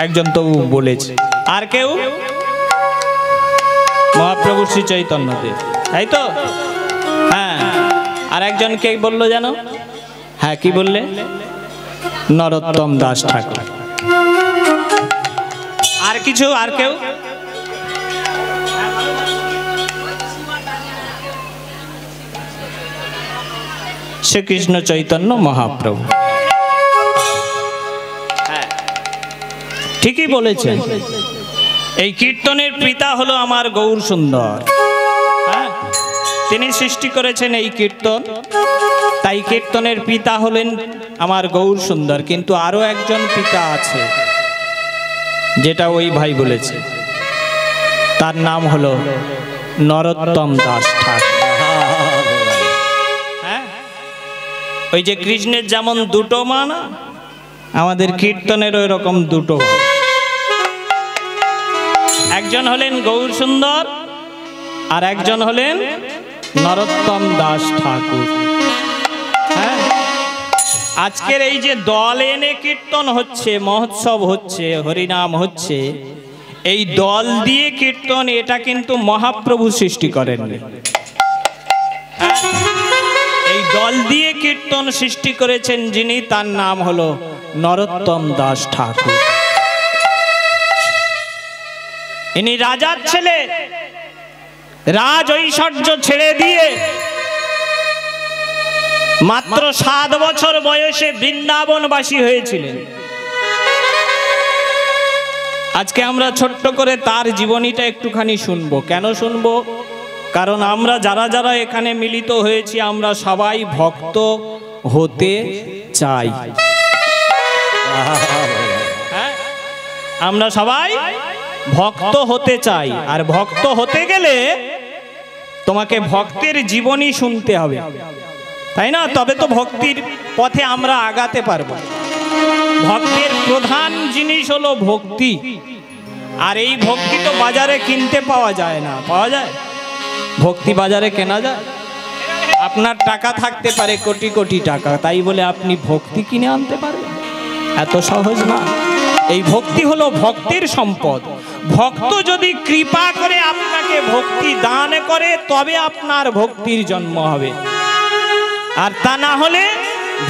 একজন তো বলেছে, আর কেউ? মহাপ্রভু শ্রী চৈতন্য দেব, তাই তো? হ্যাঁ, আর একজন কে বললো জানো? হ্যাঁ, কি বললে? নরোত্তম দাস ঠাকুর। আর কিছু? আর কেউ? শ্রীকৃষ্ণ চৈতন্য মহাপ্রভু। ঠিকই বলেছেন। এই কীর্তনের পিতা হলো আমার গৌর সুন্দর। হ্যাঁ, তিনি সৃষ্টি করেছেন এই কীর্তন, তাই কীর্তনের পিতা হলেন আমার গৌর সুন্দর। কিন্তু আরো একজন পিতা আছে, যেটা ওই ভাই বলেছে, তার নাম হলো নরোত্তম দাস ঠাকুর। হ্যাঁ, ওই যে কৃষ্ণের যেমন দুটো মা না, আমাদের কীর্তনের ওই রকম দুটো মা। একজন হলেন গৌর সুন্দর, আর একজন হলেন নরোত্তম দাস ঠাকুর। হ্যাঁ, আজকের এই যে দল এনে কীর্তন হচ্ছে, মহোৎসব হচ্ছে, হরিনাম হচ্ছে, এই দল দিয়ে কীর্তন এটা কিন্তু মহাপ্রভু সৃষ্টি করেননি। এই দল দিয়ে কীর্তন সৃষ্টি করেছেন যিনি, তার নাম হলো নরোত্তম দাস ঠাকুর। ইনি রাজার ছেলে, রাজ ঐশ্বর্য ছেড়ে দিয়ে মাত্র 7 বছর বয়সে বৃন্দাবনবাসী হয়েছিলেন। আজকে আমরা ছোট্ট করে তার জীবনীটা একটুখানি শুনবো। কেন শুনবো? কারণ আমরা যারা যারা এখানে মিলিত হয়েছি আমরা সবাই ভক্ত হতে চাই। হ্যাঁ, আমরা সবাই ভক্ত হতে চাই। আর ভক্ত হতে গেলে তোমাকে ভক্তের জীবনী শুনতে হবে, তাই না? তবে তো ভক্তির পথে আমরা আগাতে পারবো। ভক্তের প্রধান জিনিস হলো ভক্তি। আর এই ভক্তি তো বাজারে কিনতে পাওয়া যায় না। পাওয়া যায়? ভক্তি বাজারে কেনা যায়? আপনার টাকা থাকতে পারে কোটি কোটি টাকা, তাই বলে আপনি ভক্তি কিনে আনতে পারবেন? এত সহজ না। এই ভক্তি হলো ভক্তের সম্পদ। ভক্ত যদি কৃপা করে আপনাকে ভক্তি দান করে তবে আপনার ভক্তির জন্ম হবে। আর তা না হলে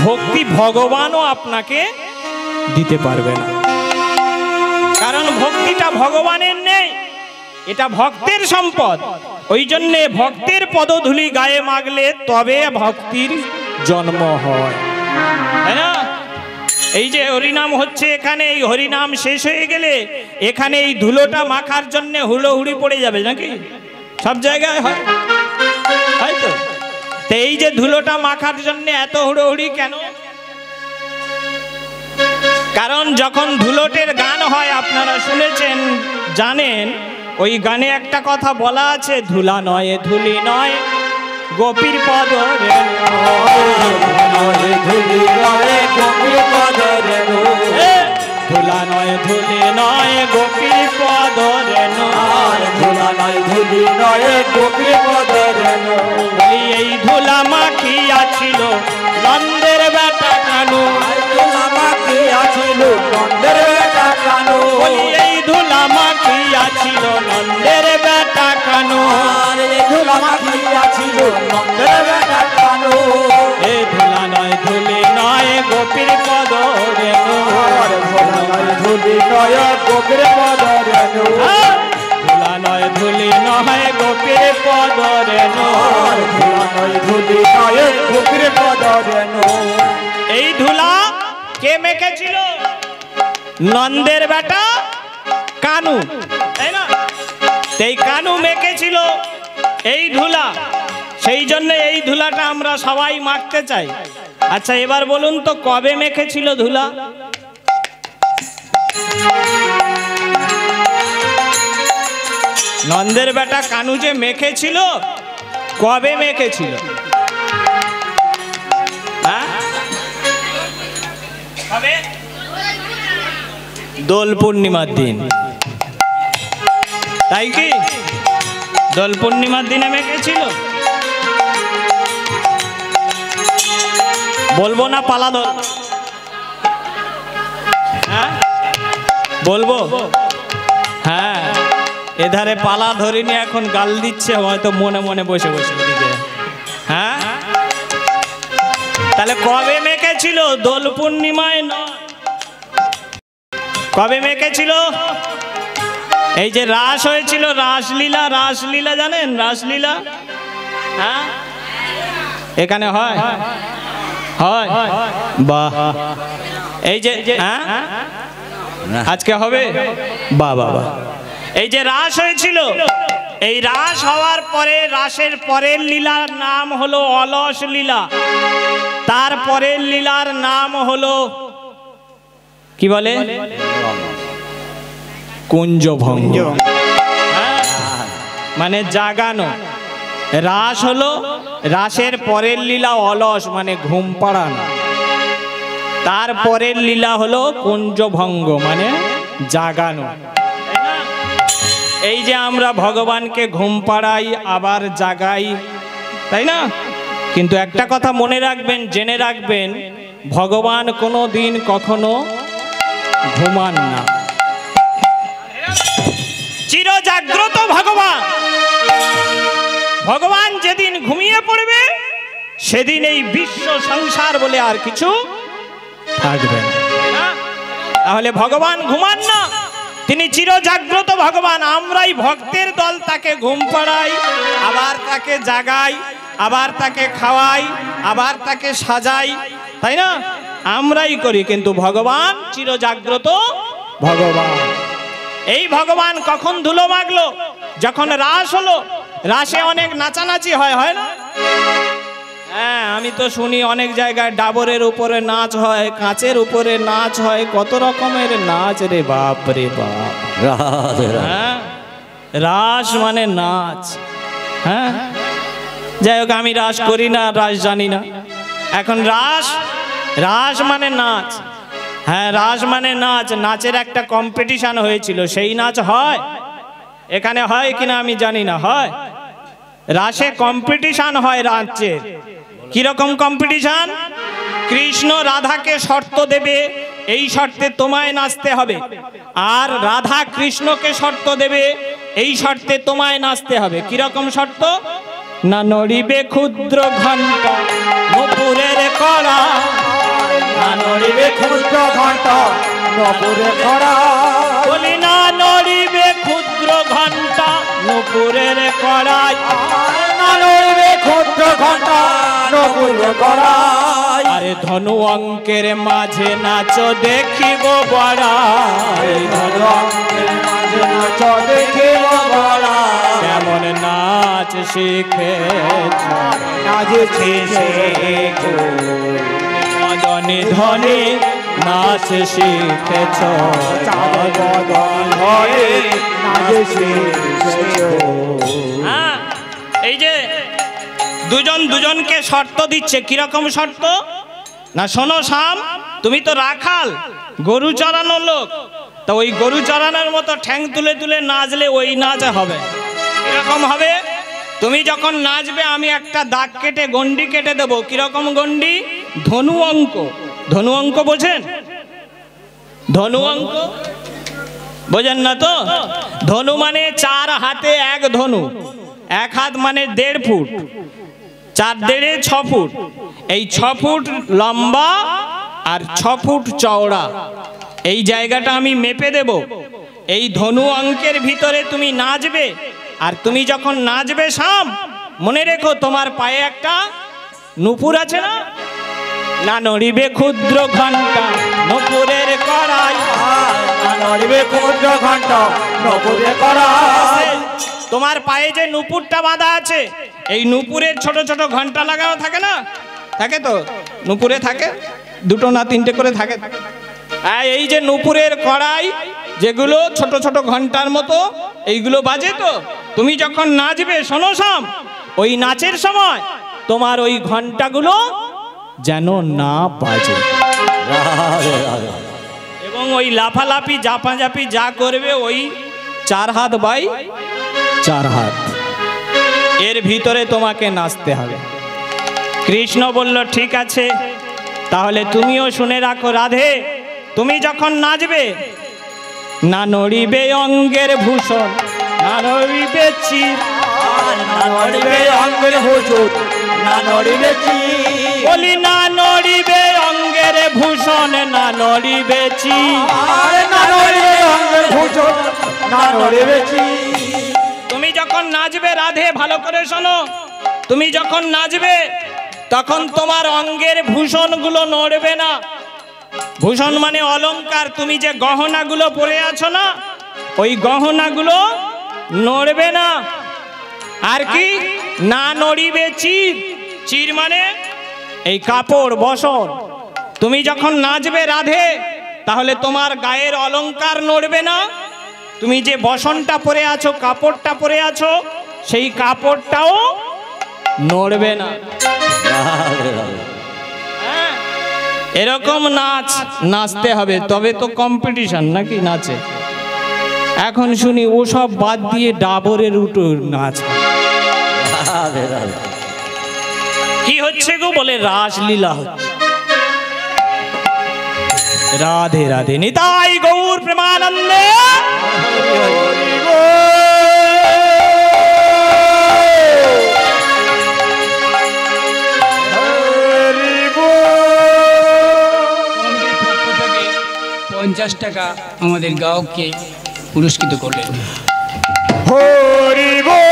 ভক্তি ভগবানও আপনাকে দিতে পারবে না। কারণ ভক্তিটা ভগবানের নেই, এটা ভক্তের সম্পদ। ওই জন্যে ভক্তের পদধূলি গায়ে মাগলে তবে ভক্তির জন্ম হয়, তাই না? এই যে হরিনাম হচ্ছে এখানে, এই হরিনাম শেষ হয়ে গেলে এখানে এই ধুলোটা মাখার জন্য হুড়োহুড়ি পড়ে যাবে নাকি? সব জায়গায় হয়, হয়তো। তো এই যে ধুলোটা মাখার জন্য এত হুড়োহুড়ি কেন? কারণ যখন ধুলোটের গান হয়, আপনারা শুনেছেন, জানেন, ওই গানে একটা কথা বলা আছে, ধুলা নয় ধুলি নয় গোপীর পদ রে, ধুলা নয় ধুলি নয় গোপীর পদ রে, ধুলা নয় ধুলি নয় গোপীর পদ রে। এই ধুলা মাখিয়াছিল নন্দের বেটা কানু, ধুলা মাখিয়াছিল নন্দের বেটা কানু। এই ধুলা মাখিয়াছিল নন্দের বেটা কানু, ধুলা মাখিয়াছিল নন্দের বেটা কানু। এ ধুলা নয় ধুলি নয় গোপীর পদ রে, ধুলা নয় ধুলি নয় গোপীর পদ রে, ধুলা নয় ধুলি নয় গোপীর পদ রে, ধুলা নয় ধুলি নয় গোপীর পদ রে। এই ধুলা কে মেখেছিল? নন্দের বেটা কানু, তাই না? এই কানু মেখেছিল এই ধুলা, সেই জন্য এই ধুলাটা আমরা সবাই মাখতে চাই। আচ্ছা এবার বলুন তো, কবে মেখেছিল ধুলা? নন্দের বেটা কানু যে মেখেছিল, কবে মেখেছিল? হ্যাঁ, কবে? দোল পূর্ণিমার দিন, তাই কি? দোল পূর্ণিমার দিনে মেখেছিল। বলবো না পালা দোল? হ্যাঁ বলবো। হ্যাঁ, এধারে পালা ধরিনি, এখন গাল দিচ্ছে হয়তো মনে মনে বসে বসে ওদিকে। হ্যাঁ, তাহলে কবে মেখেছিল? দোল পূর্ণিমায় নয়। কবে মেখেছিল? এই যে রাস হয়েছিল, রাসলীলা, রাসলীলা জানেন? রাসলীলা, হ্যাঁ, এখানে হয়, হয়, বাহ। এই যে হ্যাঁ আজকে হবে, বাহ বাহ বাহ। এই যে রাস হয়েছিল, এই রাস হওয়ার পরে রাসের পরের লীলার নাম হলো অলস লীলা, তার পরের লীলার নাম হলো কি বলে? কুঞ্জভঙ্গ, মানে জাগানো। রাস হলো, রাসের পরের লীলা অলস মানে ঘুম পাড়ানো, তার পরের লীলা হলো কুঞ্জভঙ্গ মানে জাগানো। এই যে আমরা ভগবানকে ঘুম পাড়াই আবার জাগাই, তাই না? কিন্তু একটা কথা মনে রাখবেন, জেনে রাখবেন, ভগবান কোনো দিন কখনো ঘুমান না, চিরজাগ্রত ভগবান। ভগবান যেদিন ঘুমিয়ে পড়বে সেদিন এই বিশ্ব সংসার বলে আর কিছু থাকবে না। তাহলে ভগবান ঘুমান না, তিনি চিরজাগ্রত ভগবান। আমরাই ভক্তের দল তাকে ঘুম পাড়াই, আবার তাকে জাগাই, আবার তাকে খাওয়াই, আবার তাকে সাজাই, তাই না? আমরাই করি, কিন্তু ভগবান চিরজাগ্রত ভগবান। এই ভগবান কখন ধুলো মাগলো? যখন রাস হলো। রাসে অনেক নাচানাচি হয়, হয় না? হ্যাঁ, আমি তো শুনি অনেক জায়গায় ডাবরের উপরে নাচ হয়, কাঁচের উপরে নাচ হয়, কত রকমের নাচ রে বাপ রে বাপ। হ্যাঁ, রাস মানে নাচ। হ্যাঁ, যাই হোক, আমি রাস করি না, রাস জানি না। এখন রাস মানে নাচ। হ্যাঁ, রাস মানে নাচ। নাচের একটা কম্পিটিশন হয়েছিল, সেই নাচ হয় এখানে, হয় কিনা আমি জানি না। হয়, রাসে কম্পিটিশন হয় নাচের। কিরকম কম্পিটিশন? কৃষ্ণ রাধাকে শর্ত দেবে, এই শর্তে তোমায় নাচতে হবে, আর রাধা কৃষ্ণকে শর্ত দেবে, এই শর্তে তোমায় নাচতে হবে। কিরকম শর্ত? না নড়িবে ক্ষুদ্র ঘণ্টা নূপুরের কড়া, না নড়িবে ক্ষুদ্র ঘণ্টা নূপুরের কড়া, বলি না নড়িবে ক্ষুদ্র ঘণ্টা নূপুরের কড়াই, না নড়িবে ক্ষুদ্র ঘণ্টা নূপুরের কড়াই। আরে ধনু অঙ্কের মাঝে নাচ দেখিব বড়াই, ধনু অঙ্কের মাঝে নাচ দেখিব বড়াই, কেমন নাচ শিখেছ নাচ শিখেছো, মদনে ধনে নাচ শিখেছ, চাঁদ বদন হয়ে নাচ শিখেছো। হ্যাঁ, এই যে দুজন দুজনকে শর্ত দিচ্ছে। কিরকম শর্ত? না শোনো শাম, তুমি তো রাখাল, গরু চড়ানোর লোক, তা ওই গরু চড়ানোর মতো ঠ্যাং তুলে তুলে নাচলে ওই নাচ হবে। কিরকম হবে? তুমি যখন নাচবে আমি একটা দাগ কেটে গন্ডি কেটে দেবো। কিরকম গন্ডি? ধনু অঙ্ক। ধনু অঙ্ক বোঝেন? ধনু অঙ্ক বোঝেন না তো? ধনু মানে 4 হাতে 1 ধনু, 1 হাত মানে 1.5 ফুট, 4 দেড়ে 6 ফুট। এই 6 ফুট লম্বা আর 6 ফুট চওড়া, এই জায়গাটা আমি মেপে দেব। এই ধনু অঙ্কের ভিতরে তুমি নাচবে, আর তুমি যখন নাচবে শাম, মনে রেখো তোমার পায়ে একটা নূপুর আছে না? না নড়িবে ক্ষুদ্র ঘণ্টা নূপুরের কড়াই, না নড়িবে ক্ষুদ্র ঘণ্টা নূপুরের কড়াই। তোমার পায়ে যে নূপুরটা বাঁধা আছে, এই নূপুরের ছোট ছোট ঘন্টা লাগানো থাকে না? থাকে তো? নূপুরে থাকে 2টো না 3টে করে থাকে। এই যে নূপুরের কড়াই, যেগুলো ছোট ছোট ঘন্টার মতো, এইগুলো বাজে তো। তুমি যখন নাচবে, শোনো শাম, ওই নাচের সময় তোমার ওই ঘন্টাগুলো যেন না বাজে, এবং ওই লাফালাফি জাপাজাপি যা করবে ওই 4 হাত বাই 4 হাত, এর ভিতরে তোমাকে নাচতে হবে। কৃষ্ণ বলল ঠিক আছে, তাহলে তুমিও শুনে রাখো রাধে, তুমি যখন নাচবে, না নড়িবে অঙ্গের ভূষণ, না নড়িবে চির, না নড়িবে অঙ্গের ভূষণ, না নড়িবে চির, বলি না নড়িবে অঙ্গের ভূষণ, না নড়িবে চির, না নড়িবে অঙ্গের ভূষণ, না নড়িবে চির। তুমি যখন নাচবে রাধে, ভালো করে শোনো, তুমি যখন নাচবে তখন তোমার অঙ্গের ভূষণগুলো নড়বে না। ভূষণ মানে অলংকার, তুমি যে গহনাগুলো পরে আছো না, ওই গহনাগুলো নড়বে না। আর কি? না নড়িবে চির, চির মানে এই কাপড় বসন। তুমি যখন নাচবে রাধে, তাহলে তোমার গায়ের অলংকার নড়বে না। তুমি যে বসনটা পরে আছো, কাপড়টা পরে আছো, সেই কাপড়টাও নড়বে না। হ্যাঁ, এরকম নাচ নাচতে হবে, তবে তো কম্পিটিশন নাকি নাচে। এখন শুনি ওসব বাদ দিয়ে ডাবরের উঠো নাচ। কি হচ্ছে গো? বলে রাসলীলা হচ্ছে। রাধে রাধে নিতাই গৌর প্রেমানন্দে। পক্ষ থেকে 50 টাকা আমাদের গায়ককে পুরস্কৃত করলেন। হরি বল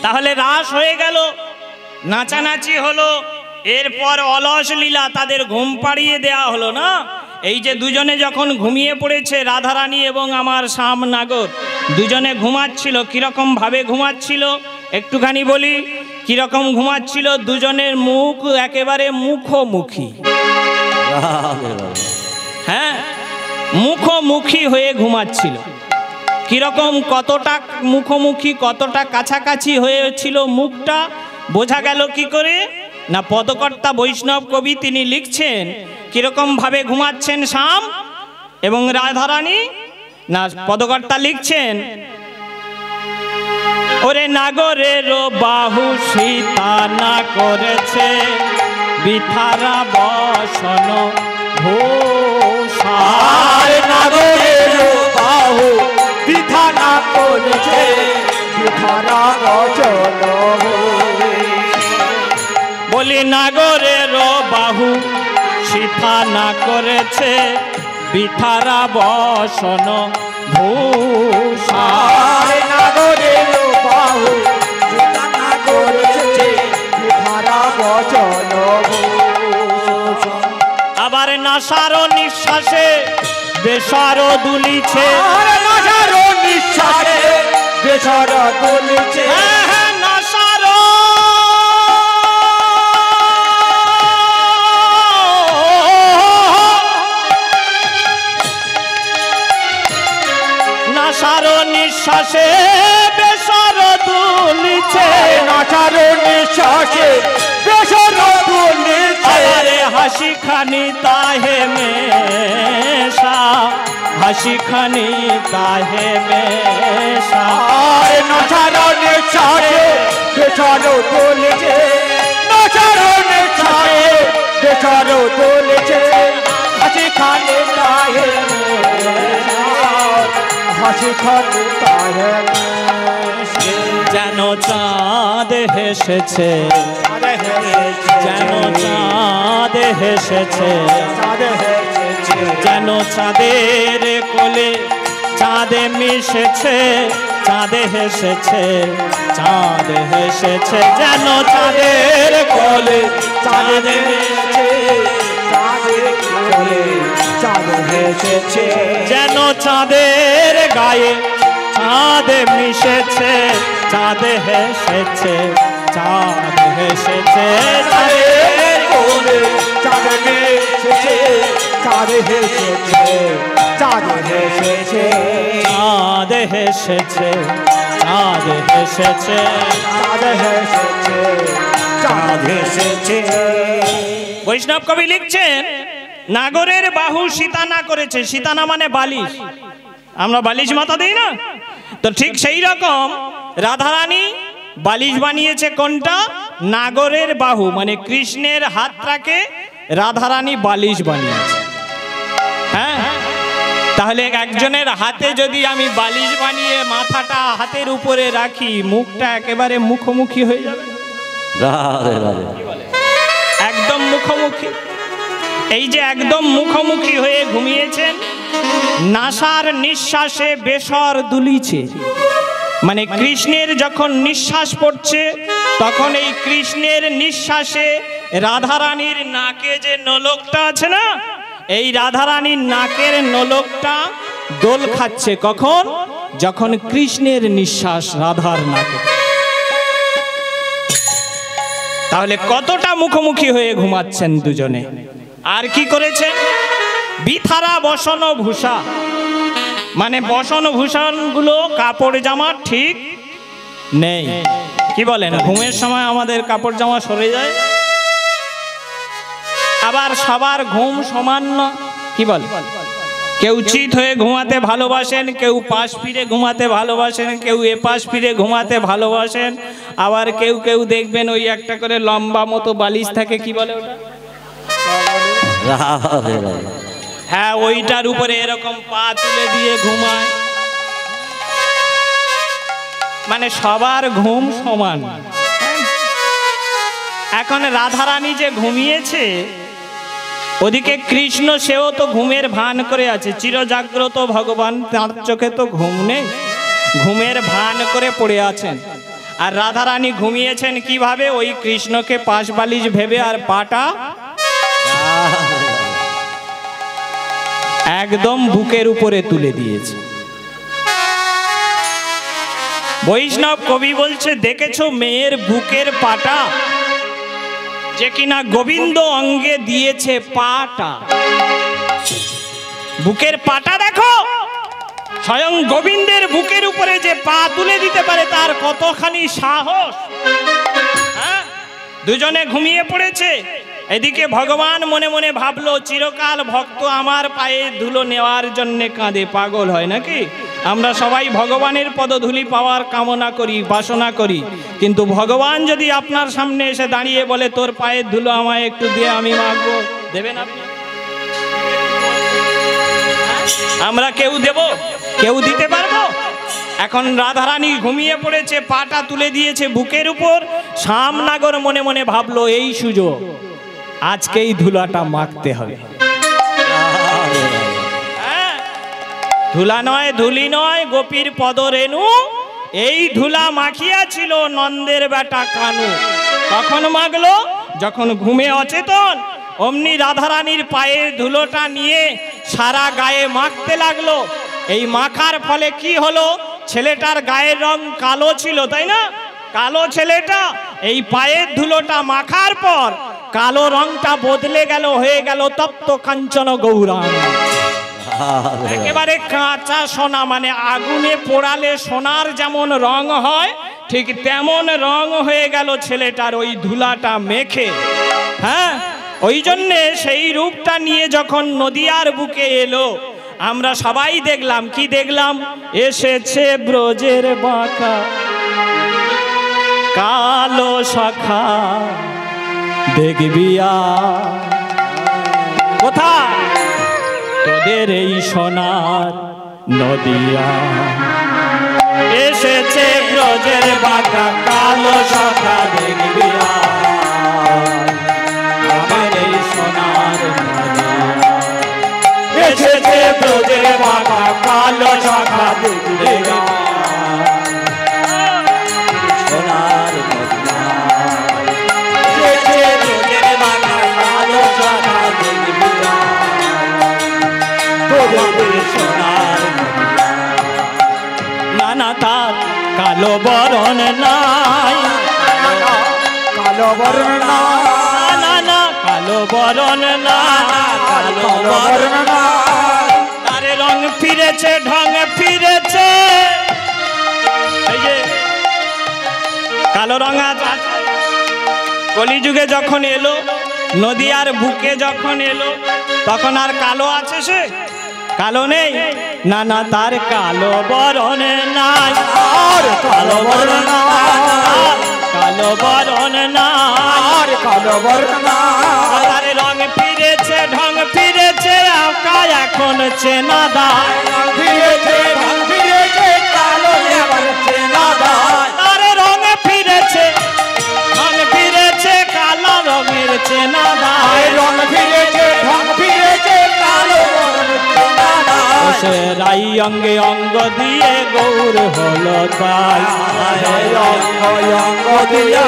তাহলে রাস হয়ে গেল, নাচানাচি হলো, এরপর অলস লীলা, তাদের ঘুম পাড়িয়ে দেয়া হলো না। এই যে দুজনে যখন ঘুমিয়ে পড়েছে, রাধারানী এবং আমার শ্যাম নাগর দুজনে ঘুমাচ্ছিল। কিরকম ভাবে ঘুমাচ্ছিল একটুখানি বলি। কিরকম ঘুমাচ্ছিল? দুজনের মুখ একেবারে মুখোমুখি। হ্যাঁ, মুখোমুখি হয়ে ঘুমাচ্ছিল। কিরকম, কতটা মুখোমুখি, কতটা কাছাকাছি হয়েছিল মুখটা, বোঝা গেল কি করে না? পদকর্তা বৈষ্ণব কবি তিনি লিখছেন কিরকম ভাবে ঘুমাচ্ছেন শ্যাম এবং রাধারানী। না, পদকর্তা লিখছেন, ওরে নাগরের বাহু সীতানা করেছে বিথারা বসন ভূষার। নাগরের বাহু বিধানা করেছে বিধারা বচন। বলি নাগরের বাহু সীতানা করেছে বিথারা বসন ভূষার। নাগরের বাহু বিধানা করেছে বিধারা বচন। আবার নাসার নিঃশ্বাসে বেসার দুলিছে। নাসার নিঃশ্বাসে বেসার দুলিছে। নাসার নাসার নিঃশ্বাসে বেসার দুলিছে। নাসার নিঃশ্বাসে বেসার দুলিছে। আরে হাসি খানি তাহে মেশা, হাসি খানি তাহে মেশা। নাসার নিঃশ্বাসে বেসার দুলিছে। নাসার নিঃশ্বাসে বেসার দুলিছে। হাসি খানি তাহে হাসি খানি তাহে যেন চাঁদ হেসেছে, যেন চাঁদ হেসেছে, যেন চাঁদের কোলে চাঁদে মিশেছে, চাঁদে হেসেছে, চাঁদ হেসেছে, যেন চাঁদের কোলে চাঁদে মিশেছে, চাঁদ হেসেছে। যেন চাঁদের গায়ে চাঁদ মিশেছে, চাঁদ হেসেছে, চাঁদ হেসেছে, চাঁদের কোলে চাঁদ হেসেছে। চাঁদ হেসেছে। চাঁদ হেসেছে। চাঁদ হেসেছে, চাঁদ হেসেছে, চাঁদ হেসেছে। চাঁদ হেসেছে। বৈষ্ণব কবি লিখছেন নাগরের বাহু সীতানা করেছে। সীতানা মানে বালিশ, আমরা বালিশ মাথা দিই না, তো ঠিক সেই রকম রাধারানী বালিশ বানিয়েছে। কোনটা? নাগরের বাহু, মানে কৃষ্ণের হাতটাকে রাধারানী বালিশ বানিয়েছে। হ্যাঁ, তাহলে একজনের হাতে যদি আমি বালিশ বানিয়ে মাথাটা হাতের উপরে রাখি, মুখটা একেবারে মুখোমুখি হয়ে যাবে। একদম মুখোমুখি। এই যে একদম মুখোমুখি হয়ে ঘুমিয়েছেন, নাসার নিঃশ্বাসে বেসর দুলিছে, মানে কৃষ্ণের যখন নিঃশ্বাস পড়ছে তখন এই কৃষ্ণের নিঃশ্বাসে রাধারানীর নাকে যে নোলকটা আছে না, এই রাধারানীর নাকের নোলকটা দোল খাচ্ছে। কখন? যখন কৃষ্ণের নিঃশ্বাস রাধার নাকে। তাহলে কতটা মুখোমুখি হয়ে ঘুমাচ্ছেন দুজনে। আর কি করেছেন? বিথারা বসন ভূষা, মানে বসন ভূষণগুলো কাপড় জামা ঠিক নেই। কি বলেন, ঘুমের সময় আমাদের কাপড় জামা সরে যায়, আবার সবার ঘুম সমান না। কি বলে, কেউ চিত হয়ে ঘুমাতে ভালোবাসেন, কেউ পাশ ফিরে ঘুমাতে ভালোবাসেন, কেউ এপাশ ফিরে ঘুমাতে ভালোবাসেন, আবার কেউ কেউ দেখবেন ওই একটা করে লম্বা মতো বালিশ থাকে, কি বলে ওটা, হ্যাঁ ওইটার উপরে এরকম পা তুলে দিয়ে ঘুমায়। মানে সবার ঘুম সমান। এখন রাধারানী যে ঘুমিয়েছে, ওদিকে কৃষ্ণ সেও তো ঘুমের ভান করে আছে, চিরজাগ্রত ভগবান, তার চোখে তো ঘুম নেই, ঘুমের ভান করে পড়ে আছেন। আর রাধারানী ঘুমিয়েছেন কিভাবে, ওই কৃষ্ণকে পাশ বালিশ ভেবে আর পাটা একদম বুকের উপরে তুলে দিয়েছে। বৈষ্ণব কবি বলছে, দেখেছো মেয়ের বুকের পাটা, যে কিনা গোবিন্দ অঙ্গে দিয়েছে পাটা। বুকের পাটা দেখো, স্বয়ং গোবিন্দের বুকের উপরে যে পা তুলে দিতে পারে, তার কতখানি সাহস। হ্যাঁ, দুজনে ঘুমিয়ে পড়েছে। এদিকে ভগবান মনে মনে ভাবলো, চিরকাল ভক্ত আমার পায়ে ধুলো নেওয়ার জন্য কাঁদে, পাগল হয় নাকি? আমরা সবাই ভগবানের পদধূলি পাওয়ার কামনা করি, বাসনা করি, কিন্তু ভগবান যদি আপনার সামনে এসে দাঁড়িয়ে বলে, তোর পায়ের ধুলো আমায় একটু দিয়ে আমি মাখবো, দেবেন আপনি? আমরা কেউ দেব? কেউ দিতে পারবো? এখন রাধারানী ঘুমিয়ে পড়েছে, পাটা তুলে দিয়েছে বুকের উপর। শ্যামনগর মনে মনে ভাবলো, এই সুযোগ, আজকেই ধুলাটা মাখতে হবে। ধুলা নয়, ধুলি নয়, গোপীর পদরেণু, এই ধুলা মাখিয়াছিল নন্দের বেটা কানু। কখন মাখলো? যখন ঘুমে অচেতন। অমনি রাধারানীর পায়ের ধুলোটা নিয়ে সারা গায়ে মাখতে লাগলো। এই মাখার ফলে কি হলো, ছেলেটার গায়ের রং কালো ছিল, তাই না? কালো ছেলেটা এই পায়ের ধুলোটা মাখার পর কালো রংটা বদলে গেল, হয়ে গেল তপ্ত কাঞ্চন গৌরাঙ্গ, একেবারে কাঁচা সোনা। মানে আগুনে পোড়ালে সোনার যেমন রং হয়, ঠিক তেমন রং হয়ে গেল ছেলেটার ওই ধুলাটা মেখে। হ্যাঁ, ওই জন্যে সেই রূপটা নিয়ে যখন নদিয়ার বুকে এলো, আমরা সবাই দেখলাম। কি দেখলাম? এসেছে ব্রজের বাঁকা কালো শাখা, দেখবি কোথায় তোদের এই সোনার নদিয়া। এসেছে ব্রজের বাঁকা কালো শাখা, দেখবি তোদের এই সোনার নদিয়া। এসেছে ব্রজের বাঁকা কালো শাখা, দেখবি সোনার নদিয়া। এসেছে ব্রজের বাঁকা কালো শাখা, দেখবি নানা তার কালো বরণ নাই, কালো বরণ নাই, নানা কালো বরণ নাই, কালো বরণ নাই। তার রং ফিরেছে, ঢং ফিরেছে। এই যে কালো রং আছে, কলিযুগে যখন এলো, নদিয়ার বুকে যখন এলো, তখন আর কালো আছে সে? কালো নেই। না না, তার কালো বরণ নাই, আর কালো বরণ নাই, কালো বরণ নাই, কালো বরণ নাই। তার রং ফিরেছে, ঢং ফিরেছে, আঁকা এখন চেনা দায়। ফিরেছে, ঢং ফিরেছে, কালো এবার চেনা দায়। তার রং ফিরেছে, ঢং ফিরেছে, কালো রঙের চেনা দায়। রং ফিরেছে, ঢং ফিরেছে, কালো বরণ চেনা দায়। সে রাই অঙ্গে অঙ্গ দিয়ে গৌর হলো তাই, অঙ্গ দিয়া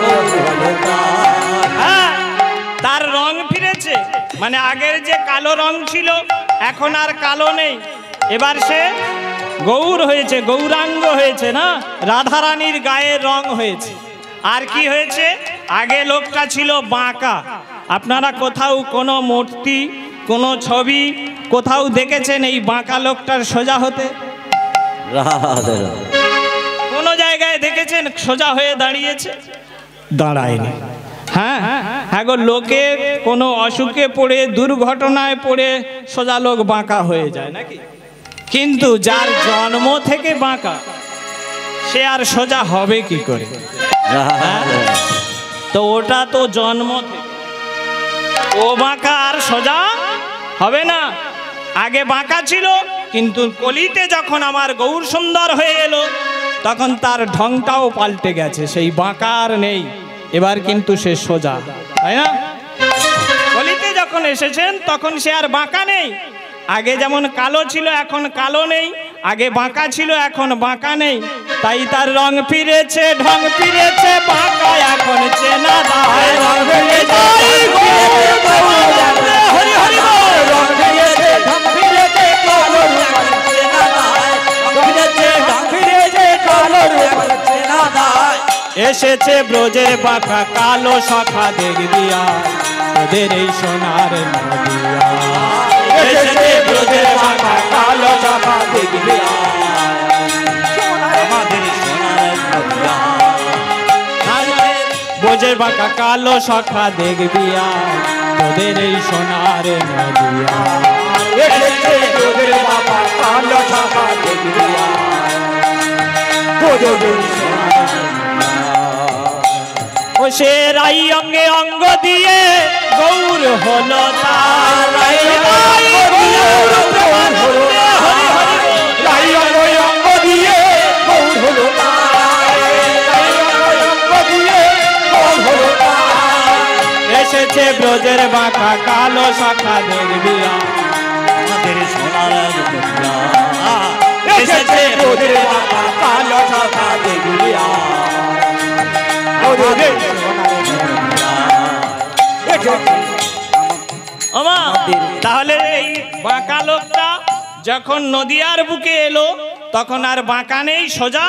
গৌর হলো তাই। হ্যাঁ, তার রং ফিরেছে, মানে আগের যে কালো রং ছিল এখন আর কালো নেই, এবার সে গৌর হয়েছে, গৌরাঙ্গ হয়েছে না, রাধারানীর গায়ের রং হয়েছে। আর কি হয়েছে? আগে লোকটা ছিল বাঁকা। আপনারা কোথাও কোনো মূর্তি কোনো ছবি কোথাও দেখেছেন এই বাঁকা লোকটার সোজা হতে? রাধে রাধে। কোনো জায়গায় দেখেছেন সোজা হয়ে দাঁড়িয়েছে? দাঁড়ায়নি। হ্যাঁ হ্যাঁ গো, লোকে কোনো অসুখে পড়ে দুর্ঘটনায় পড়ে সোজা লোক বাঁকা হয়ে যায় নাকি? কিন্তু যার জন্ম থেকে বাঁকা সে আর সোজা হবে কি করে? রাধে রাধে। তো ওটা তো জন্ম থেকে, ও বাঁকা আর সোজা হবে না। আগে বাঁকা ছিল, কিন্তু কলিতে যখন আমার গৌর সুন্দর হয়ে এলো তখন তার ঢংটাও পাল্টে গেছে, সেই বাঁকা আর নেই, এবার কিন্তু সে সোজা, তাই না? কলিতে যখন এসেছেন তখন সে আর বাঁকা নেই। আগে যেমন কালো ছিল এখন কালো নেই, আগে বাঁকা ছিল এখন বাঁকা নেই, তাই তার রং ফিরেছে, ঢং ফিরেছে, বাঁকা এখন চেনা যায়। রং ফিরেছে, হরি হরি বল। রং ফিরেছে, ঢং ফিরেছে, কালো রূপ চেনা যায়। রং ফিরেছে, ঢং ফিরেছে, কালো রূপ চেনা যায়। এসেছে ব্রজের বাঁকা কালো শাখা দেখবি আয়, তোদের এই সোনার নদিয়া। এসেছে ব্রজের বাঁকা কালো শাখা দেখবি আয়, আমাদের সোনার নদিয়া। ব্রজের বাঁকা কালো শাখা দেখবি আয়, তোদের এই সোনার নদিয়া। এসেছে ব্রজের বাঁকা কালো শাখা দেখবি আয়, তোদের এই সোনার নদিয়া। ও সে রাই অঙ্গে অঙ্গ দিয়ে গৌর হলো তার, রাই অঙ্গ দিয়ে গৌর হলো তার, অঙ্গ দিয়ে গৌর হলো তার। এসেছে ব্রজের বাঁকা কালো শাখা দেখবি আয়, আমাদের সোনার নদিয়া। এসেছে ব্রজের বাঁকা কালো শাখা দেখবি আয়, আমাদের সোনার নদিয়া। ওমা, তাহলে এই বাঁকা লোকটা যখন নদিয়ার বুকে এলো তখন আর বাঁকা নেই, সোজা।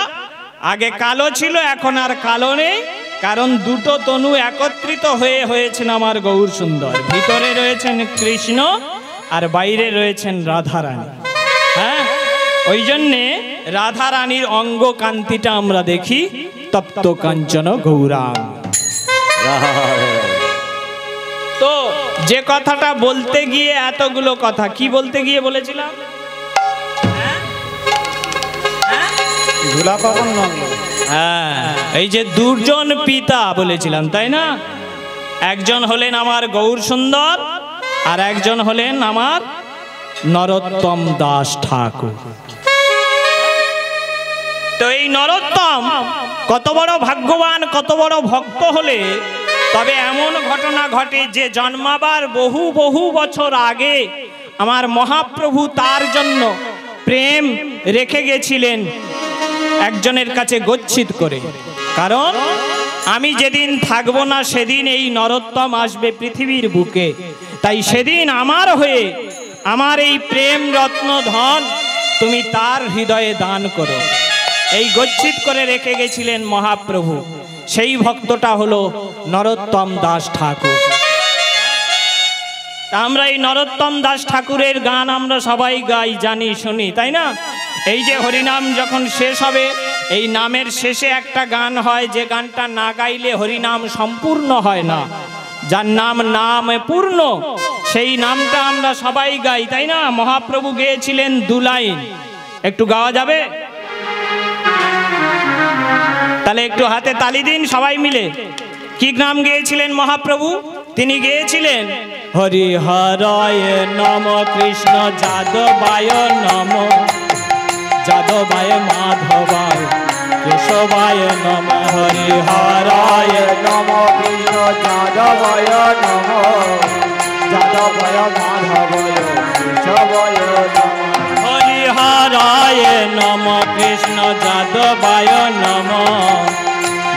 আগে কালো ছিল এখন আর কালো নেই, কারণ দুটো তনু একত্রিত হয়ে হয়েছেন আমার গৌর সুন্দর। ভিতরে রয়েছেন কৃষ্ণ আর বাইরে রয়েছেন রাধারানী। হ্যাঁ, ওই জন্যে রাধারানীর অঙ্গ কান্তিটা আমরা দেখি, তপ্ত কাঞ্চন গৌরাঙ্গ। তো যে কথাটা বলতে গিয়ে এতগুলো কথা, কি বলতে গিয়ে বলেছিলাম? হ্যাঁ, এই যে দুজন পিতা বলেছিলাম, তাই না? একজন হলেন আমার গৌর সুন্দর আর একজন হলেন আমার নরোত্তম দাস ঠাকুর। তো এই নরোত্তম কত বড় ভাগ্যবান, কত বড় ভক্ত হলে তবে এমন ঘটনা ঘটে যে জন্মাবার বহু বহু বছর আগে আমার মহাপ্রভু তার জন্য প্রেম রেখে গেছিলেন একজনের কাছে গচ্ছিত করে। কারণ আমি যেদিন থাকবো না সেদিন এই নরোত্তম আসবে পৃথিবীর বুকে, তাই সেদিন আমার হয়ে আমার এই প্রেম রত্ন ধন তুমি তার হৃদয়ে দান করো, এই গচ্ছিত করে রেখে গেছিলেন মহাপ্রভু। সেই ভক্তটা হলো নরোত্তম দাস ঠাকুর। আমরা এই নরোত্তম দাস ঠাকুরের গান আমরা সবাই গাই, জানি, শুনি, তাই না? এই যে হরিনাম যখন শেষ হবে, এই নামের শেষে একটা গান হয়, যে গানটা না গাইলে হরিনাম সম্পূর্ণ হয় না। যার নাম নাম পূর্ণ, সেই নামটা আমরা সবাই গাই, তাই না? মহাপ্রভু গেয়েছিলেন 2 লাইন, একটু গাওয়া যাবে? তাহলে একটু হাতে তালি দিন সবাই মিলে। কি নাম গেয়েছিলেন মহাপ্রভু? তিনি গেয়েছিলেন হরিহরায় নম, কৃষ্ণ যাদবায় নম, যাদবায় মাধবায় কেশবায় নম। হরিহরায় নম, কৃষ্ণ যাদবায় নম, যাদবায় মাধবায় কেশবায় নম। হরিহরায় নম, কৃষ্ণ যাদবায় নম,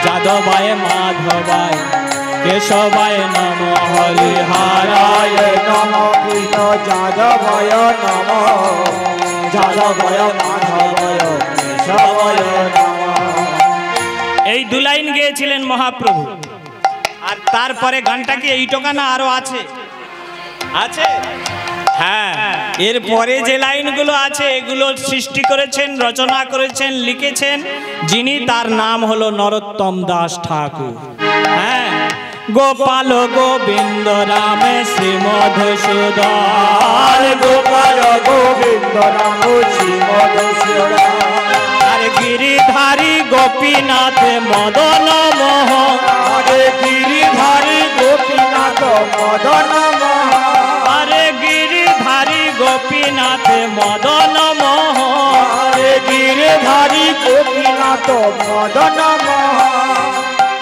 যাদবায় মাধবায় কেশবায় নম। হরিহরায় নম, কৃষ্ণ যাদবায় নম, যাদবায় মাধবায় কেশবায় নম। এই 2 লাইন গেয়েছিলেন মহাপ্রভু। আর তারপরে গানটা কি এইটুকু না আরো আছে? আছে? হ্যাঁ, এরপরে যে লাইনগুলো আছে এগুলো সৃষ্টি করেছেন, রচনা করেছেন, লিখেছেন যিনি, তার নাম হলো নরোত্তম দাস ঠাকুর। হ্যাঁ, গোপাল গোবিন্দ রাম শ্রী মধুসূদন, গোপাল গোবিন্দ রাম শ্রী মধুসূদন, আরে গিরিধারী গোপীনাথ মদন মোহন, আরে গিরিধারী গোপীনাথ মদন মোহন, আরে গিরিধারী গোপীনাথ মদন মোহন, আরে গিরিধারী গোপীনাথ মদন মোহন,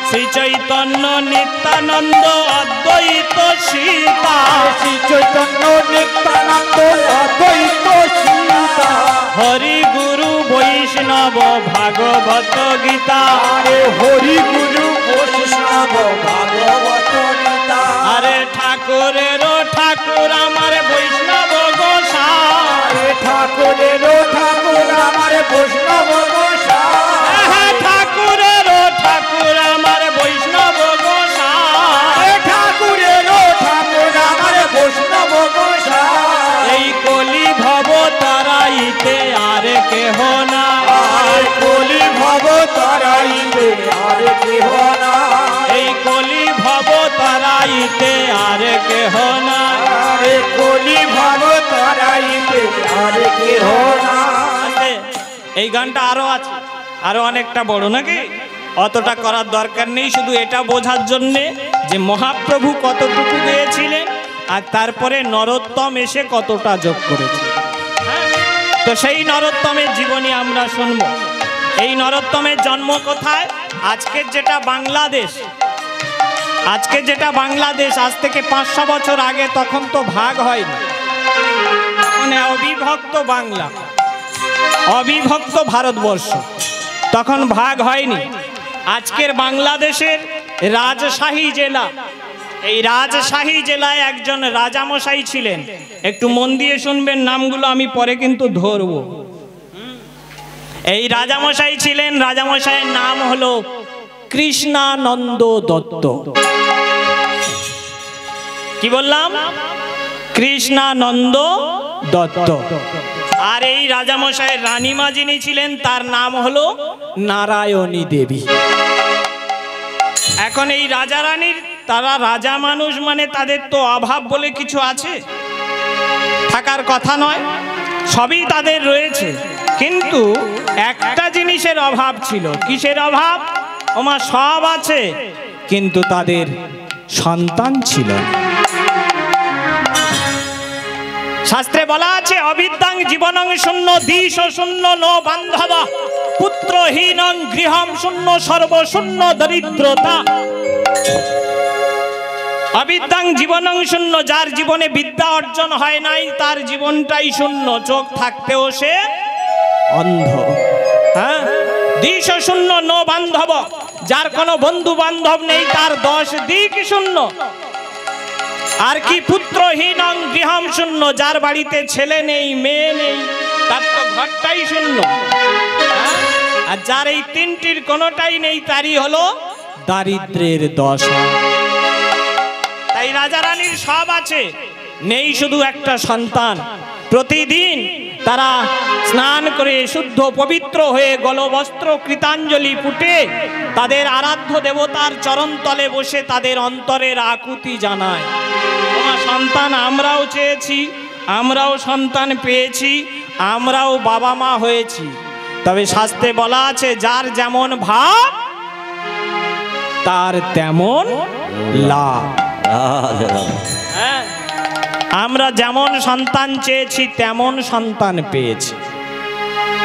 শ্রী চৈতন্য নিত্যানন্দ অদ্বৈত সীতা, শ্রী চৈতন্য নিত্যানন্দ অদ্বৈত সীতা, হরি গুরু বৈষ্ণব ভাগবত গীতা, আরে হরি গুরু বৈষ্ণব ভাগবত গীতা, আরে ঠাকুরেরও ঠাকুর আমার বৈষ্ণব গোসাই, আরে ঠাকুরেরও ঠাকুর আমার বৈষ্ণব গোসাই, হ্যাঁ, ঠাকুরেরও ঠাকুর আমার বৈষ্ণব গোসাই, ঠাকুরেরও ঠাকুর আমার বৈষ্ণব গোসাই, এই কলি ভব তারাইতে আর কেহ না, আর কলি ভব তারাইতে আর কেহ না, এই কলি ভব তারাইতে আর কেহ না, আরে কলি ভব তারাইতে আর কেহ না। আছে। এই গানটা আরো আছে, আরো অনেকটা বড় নাকি, অতটা করার দরকার নেই, শুধু এটা বোঝার জন্যে যে মহাপ্রভু কতটুকু গেয়েছিলেন আর তারপরে নরোত্তম এসে কতটা যোগ করেছে। হ্যাঁ, তো সেই নরোত্তমের জীবনী আমরা শুনব। এই নরোত্তমের জন্ম কোথায়? আজকের যেটা বাংলাদেশ, আজকে যেটা বাংলাদেশ, আজ থেকে 500 বছর আগে তখন তো ভাগ হয়নি, মানে অবিভক্ত বাংলা, অবিভক্ত ভারতবর্ষ, তখন ভাগ হয়নি। আজকের বাংলাদেশের রাজশাহী জেলা, এই রাজশাহী জেলায় একজন রাজামশাই ছিলেন, একটু মন দিয়ে শুনবেন, নামগুলো আমি পরে কিন্তু ধরবো। এই রাজামশাই ছিলেন, রাজামশাইয়ের নাম হলো কৃষ্ণানন্দ দত্ত। কি বললাম? কৃষ্ণানন্দ দত্ত। আর এই রাজামশাইয়ের রানীমা যিনি ছিলেন তার নাম হলো নারায়ণী দেবী। এখন এই রাজা রানীর, তারা রাজা মানুষ মানে তাদের তো অভাব বলে কিছু আছে, থাকার কথা নয়, সবই তাদের রয়েছে, কিন্তু একটা জিনিসের অভাব ছিল। কিসের অভাব? ওমা সব আছে কিন্তু তাদের সন্তান ছিল না। শাস্ত্রে বলা আছে অবিদ্যাং জীবনং শূন্য দিশ শূন্য নো বান্ধব পুত্রহীনং গৃহম শূন্য সর্বশূন্য দরিদ্রতা। অবিদ্যাং জীবনং শূন্য, যার জীবনে বিদ্যা অর্জন হয় নাই তার জীবনটাই শূন্য, চোখ থাকতেও সে অন্ধ। হ্যাঁ, দিশ শূন্য নো বান্ধব, যার কোনো বন্ধু বান্ধব নেই তার 10 দিক শূন্য। আর কি পুত্রহীন গৃহম শূন্য, যার বাড়িতে ছেলে নেই মেয়ে নেই তার তো ঘরটাই শূন্য। আর যার এই তিনটির কোনোটাই নেই তারই হলো দারিদ্রের দশা। তাই রাজা রানীর সব আছে, নেই শুধু একটা সন্তান। প্রতিদিন তারা স্নান করে শুদ্ধ পবিত্র হয়ে গলবস্ত্র কৃতাঞ্জলি ফুটে তাদের আরাধ্য দেবতার চরণতলে বসে তাদের অন্তরের আকুতি জানায়। তোমার সন্তান আমরাও চেয়েছি, আমরাও সন্তান পেয়েছি, আমরাও বাবা মা হয়েছি। তবে শাস্ত্রে বলা আছে যার যেমন ভাব তার তেমন লাভ। হ্যাঁ, আমরা যেমন সন্তান চেয়েছি তেমন সন্তান পেয়েছি,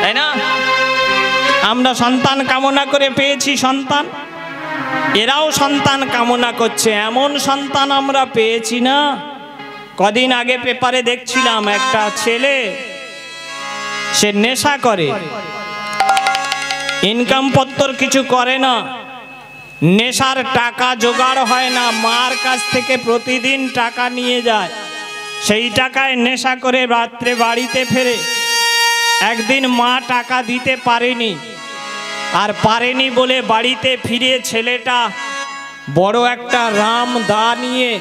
তাই না? আমরা সন্তান কামনা করে পেয়েছি সন্তান, এরাও সন্তান কামনা করছে, এমন সন্তান আমরা পেয়েছি না। কদিন আগে পেপারে দেখছিলাম একটা ছেলে, সে নেশা করে, ইনকাম পত্র কিছু করে না, নেশার টাকা জোগাড় হয় না, মার কাছ থেকে প্রতিদিন টাকা নিয়ে যায়, সেই টাকায় নেশা করে রাত্রে বাড়িতে ফেরে। একদিন মা টাকা দিতে পারেনি, আর পারেনি বলে বাড়িতে ফিরে ছেলেটা বড় একটা রাম দা নিয়ে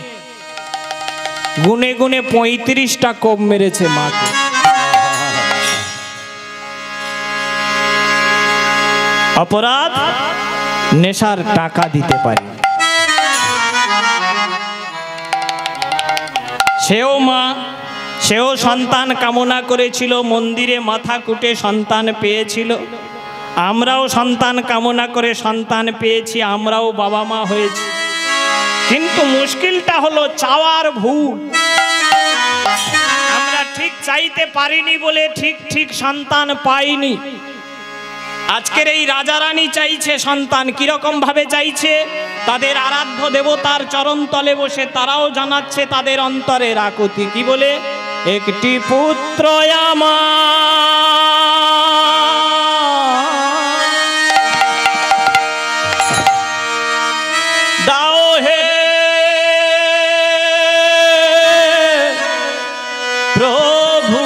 গুনে গুনে 35টা কোপ মেরেছে মাকে। অপরাধ নেশার টাকা দিতে পারে। সেও মা, সেও সন্তান কামনা করেছিল, মন্দিরে মাথা কুটে সন্তান পেয়েছিল। আমরাও সন্তান কামনা করে সন্তান পেয়েছি, আমরাও বাবা মা হয়েছি। কিন্তু মুশকিলটা হলো চাওয়ার ভুল। আমরা ঠিক চাইতে পারিনি বলে ঠিক ঠিক সন্তান পাইনি। আজকের এই রাজা রানী চাইছে সন্তান, কিরকম ভাবে চাইছে? তাদের আরাধ্য দেবতার চরণ তলে বসে তারাও জানাচ্ছে তাদের অন্তরের আকুতি। কি বলে? একটি পুত্র আমার দাও হে প্রভু,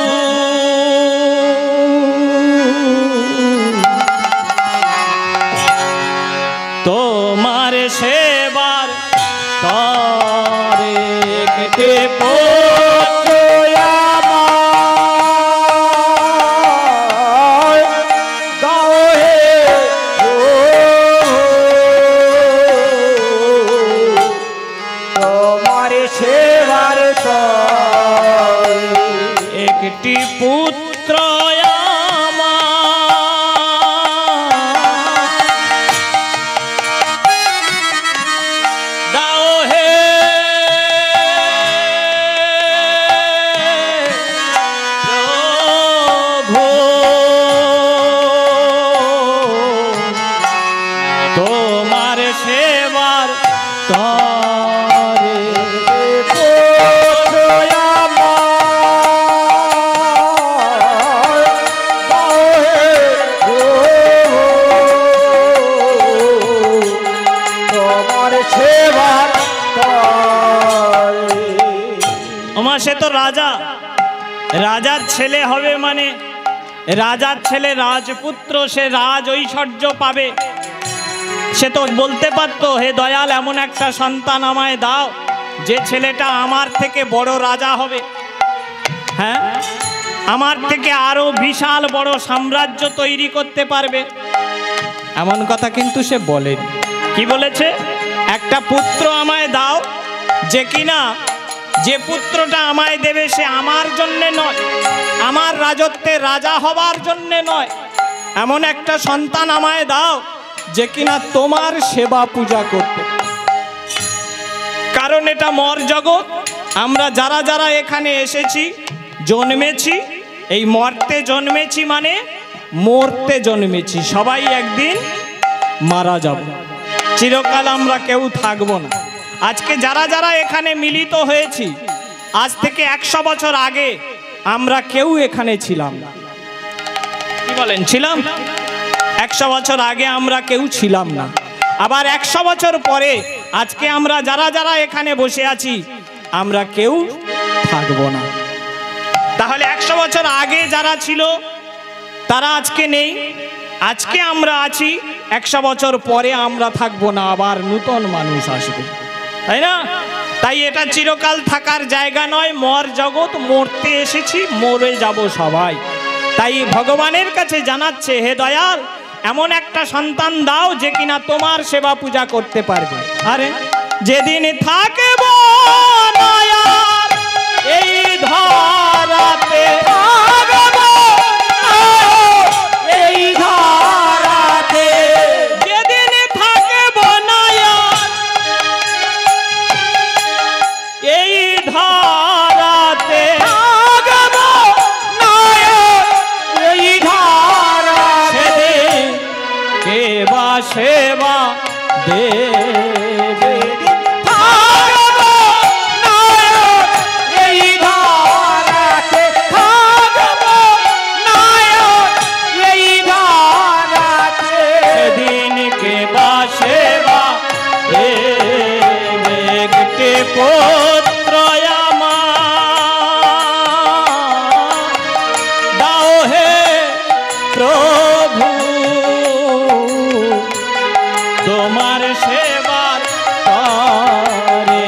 তোমার সেবার তরে কেটে পুত্র আমার দাও হে তোমার সেবার তরে একটি পুত্র তোমার সেবার তরে পুত্র আমার দাও হে তোমার সেবার তরে। আমার সে তো রাজা, রাজার ছেলে হবে মানে রাজার ছেলে রাজপুত্র, সে রাজ ঐশ্বর্য পাবে। সে তো বলতে পারতো, হে দয়াল এমন একটা সন্তান আমায় দাও যে ছেলেটা আমার থেকে বড় রাজা হবে, হ্যাঁ আমার থেকে আরো বিশাল বড় সাম্রাজ্য তৈরি করতে পারবে। এমন কথা কিন্তু সে বলেনি। কি বলেছে? একটা পুত্র আমায় দাও যে কিনা, যে পুত্রটা আমায় দেবে সে আমার জন্যে নয়, আমার রাজত্বে রাজা হবার জন্যে নয়, এমন একটা সন্তান আমায় দাও যে কিনা তোমার সেবা পূজা করতে। কারণ এটা মর জগৎ। আমরা যারা যারা এখানে এসেছি, জন্মেছি, এই মরতে জন্মেছি মানে মরতে জন্মেছি। সবাই একদিন মারা যাব, চিরকাল আমরা কেউ থাকবো না। আজকে যারা যারা এখানে মিলিত হয়েছি, আজ থেকে 100 বছর আগে আমরা কেউ এখানে ছিলাম না। কি বলেন? ছিলাম? 100 বছর আগে আমরা কেউ ছিলাম না। আবার 100 বছর পরে আজকে আমরা যারা যারা এখানে বসে আছি আমরা কেউ থাকবো না। তাহলে 100 বছর আগে যারা ছিল তারা আজকে নেই, আজকে আমরা আছি, 100 বছর পরে আমরা থাকবো না, আবার নতুন মানুষ আসবে, তাই না? তাই এটা চিরকাল থাকার জায়গা নয়, মর জগৎ, মরতে এসেছি, মরে যাব সবাই। তাই ভগবানের কাছে জানাচ্ছে, হে দয়াল এমন একটা সন্তান দাও যে কিনা তোমার সেবা পূজা করতে পারবে। আরে যেদিন থাকব এই ধরাতে, এই ধরাতে, যেদিন থাকব এই ধরাতে, এই ধরাতে কে বা সেবা দেবে, পুত্র আমার দাও হে প্রভু তোমার সেবার তরে,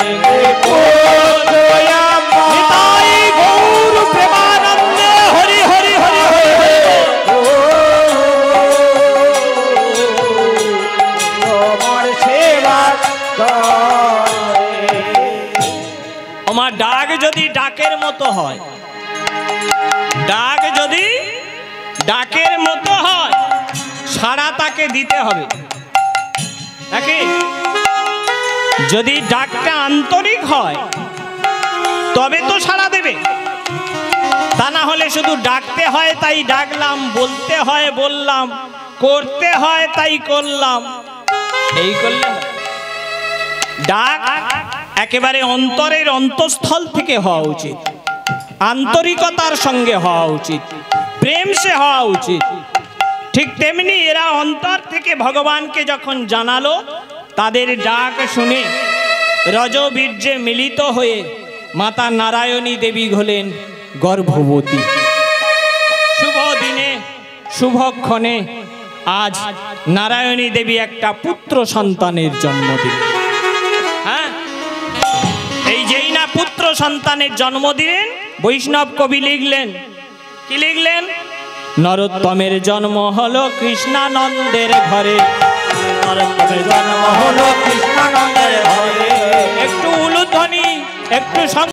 পুত্র আমার যদি ডাকের মতো হয়, ডাক যদি ডাকের মতো হয়, সাড়া তাকে দিতে হবে। নাকি যদি ডাকটা আন্তরিক হয় তবে তো সাড়া দেবে, তা না হলে শুধু ডাকতে হয় তাই ডাকলাম, বলতে হয় বললাম, করতে হয় তাই করলাম, এই করলে ডাক একেবারে অন্তরের অন্তঃস্থল থেকে হওয়া উচিত, আন্তরিকতার সঙ্গে হওয়া উচিত, প্রেম সে হওয়া উচিত। ঠিক তেমনি এরা অন্তর থেকে ভগবানকে যখন জানালো, তাদের ডাক শুনে রজবীর্যে মিলিত হয়ে মাতা নারায়ণী দেবী হলেন গর্ভবতী। শুভ দিনে শুভক্ষণে আজ নারায়ণী দেবী একটা পুত্র সন্তানের জন্ম দিলেন। হ্যাঁ, এই যেই না পুত্র সন্তানের জন্ম দিলেন, বৈষ্ণব কবি লিখলেন, কি লিখলেন? নরোত্তমের জন্ম হলো কৃষ্ণানন্দের ঘরে, নরোত্তমের জন্ম হলো কৃষ্ণানন্দের ঘরে। একটু উলুধ্বনি, একটু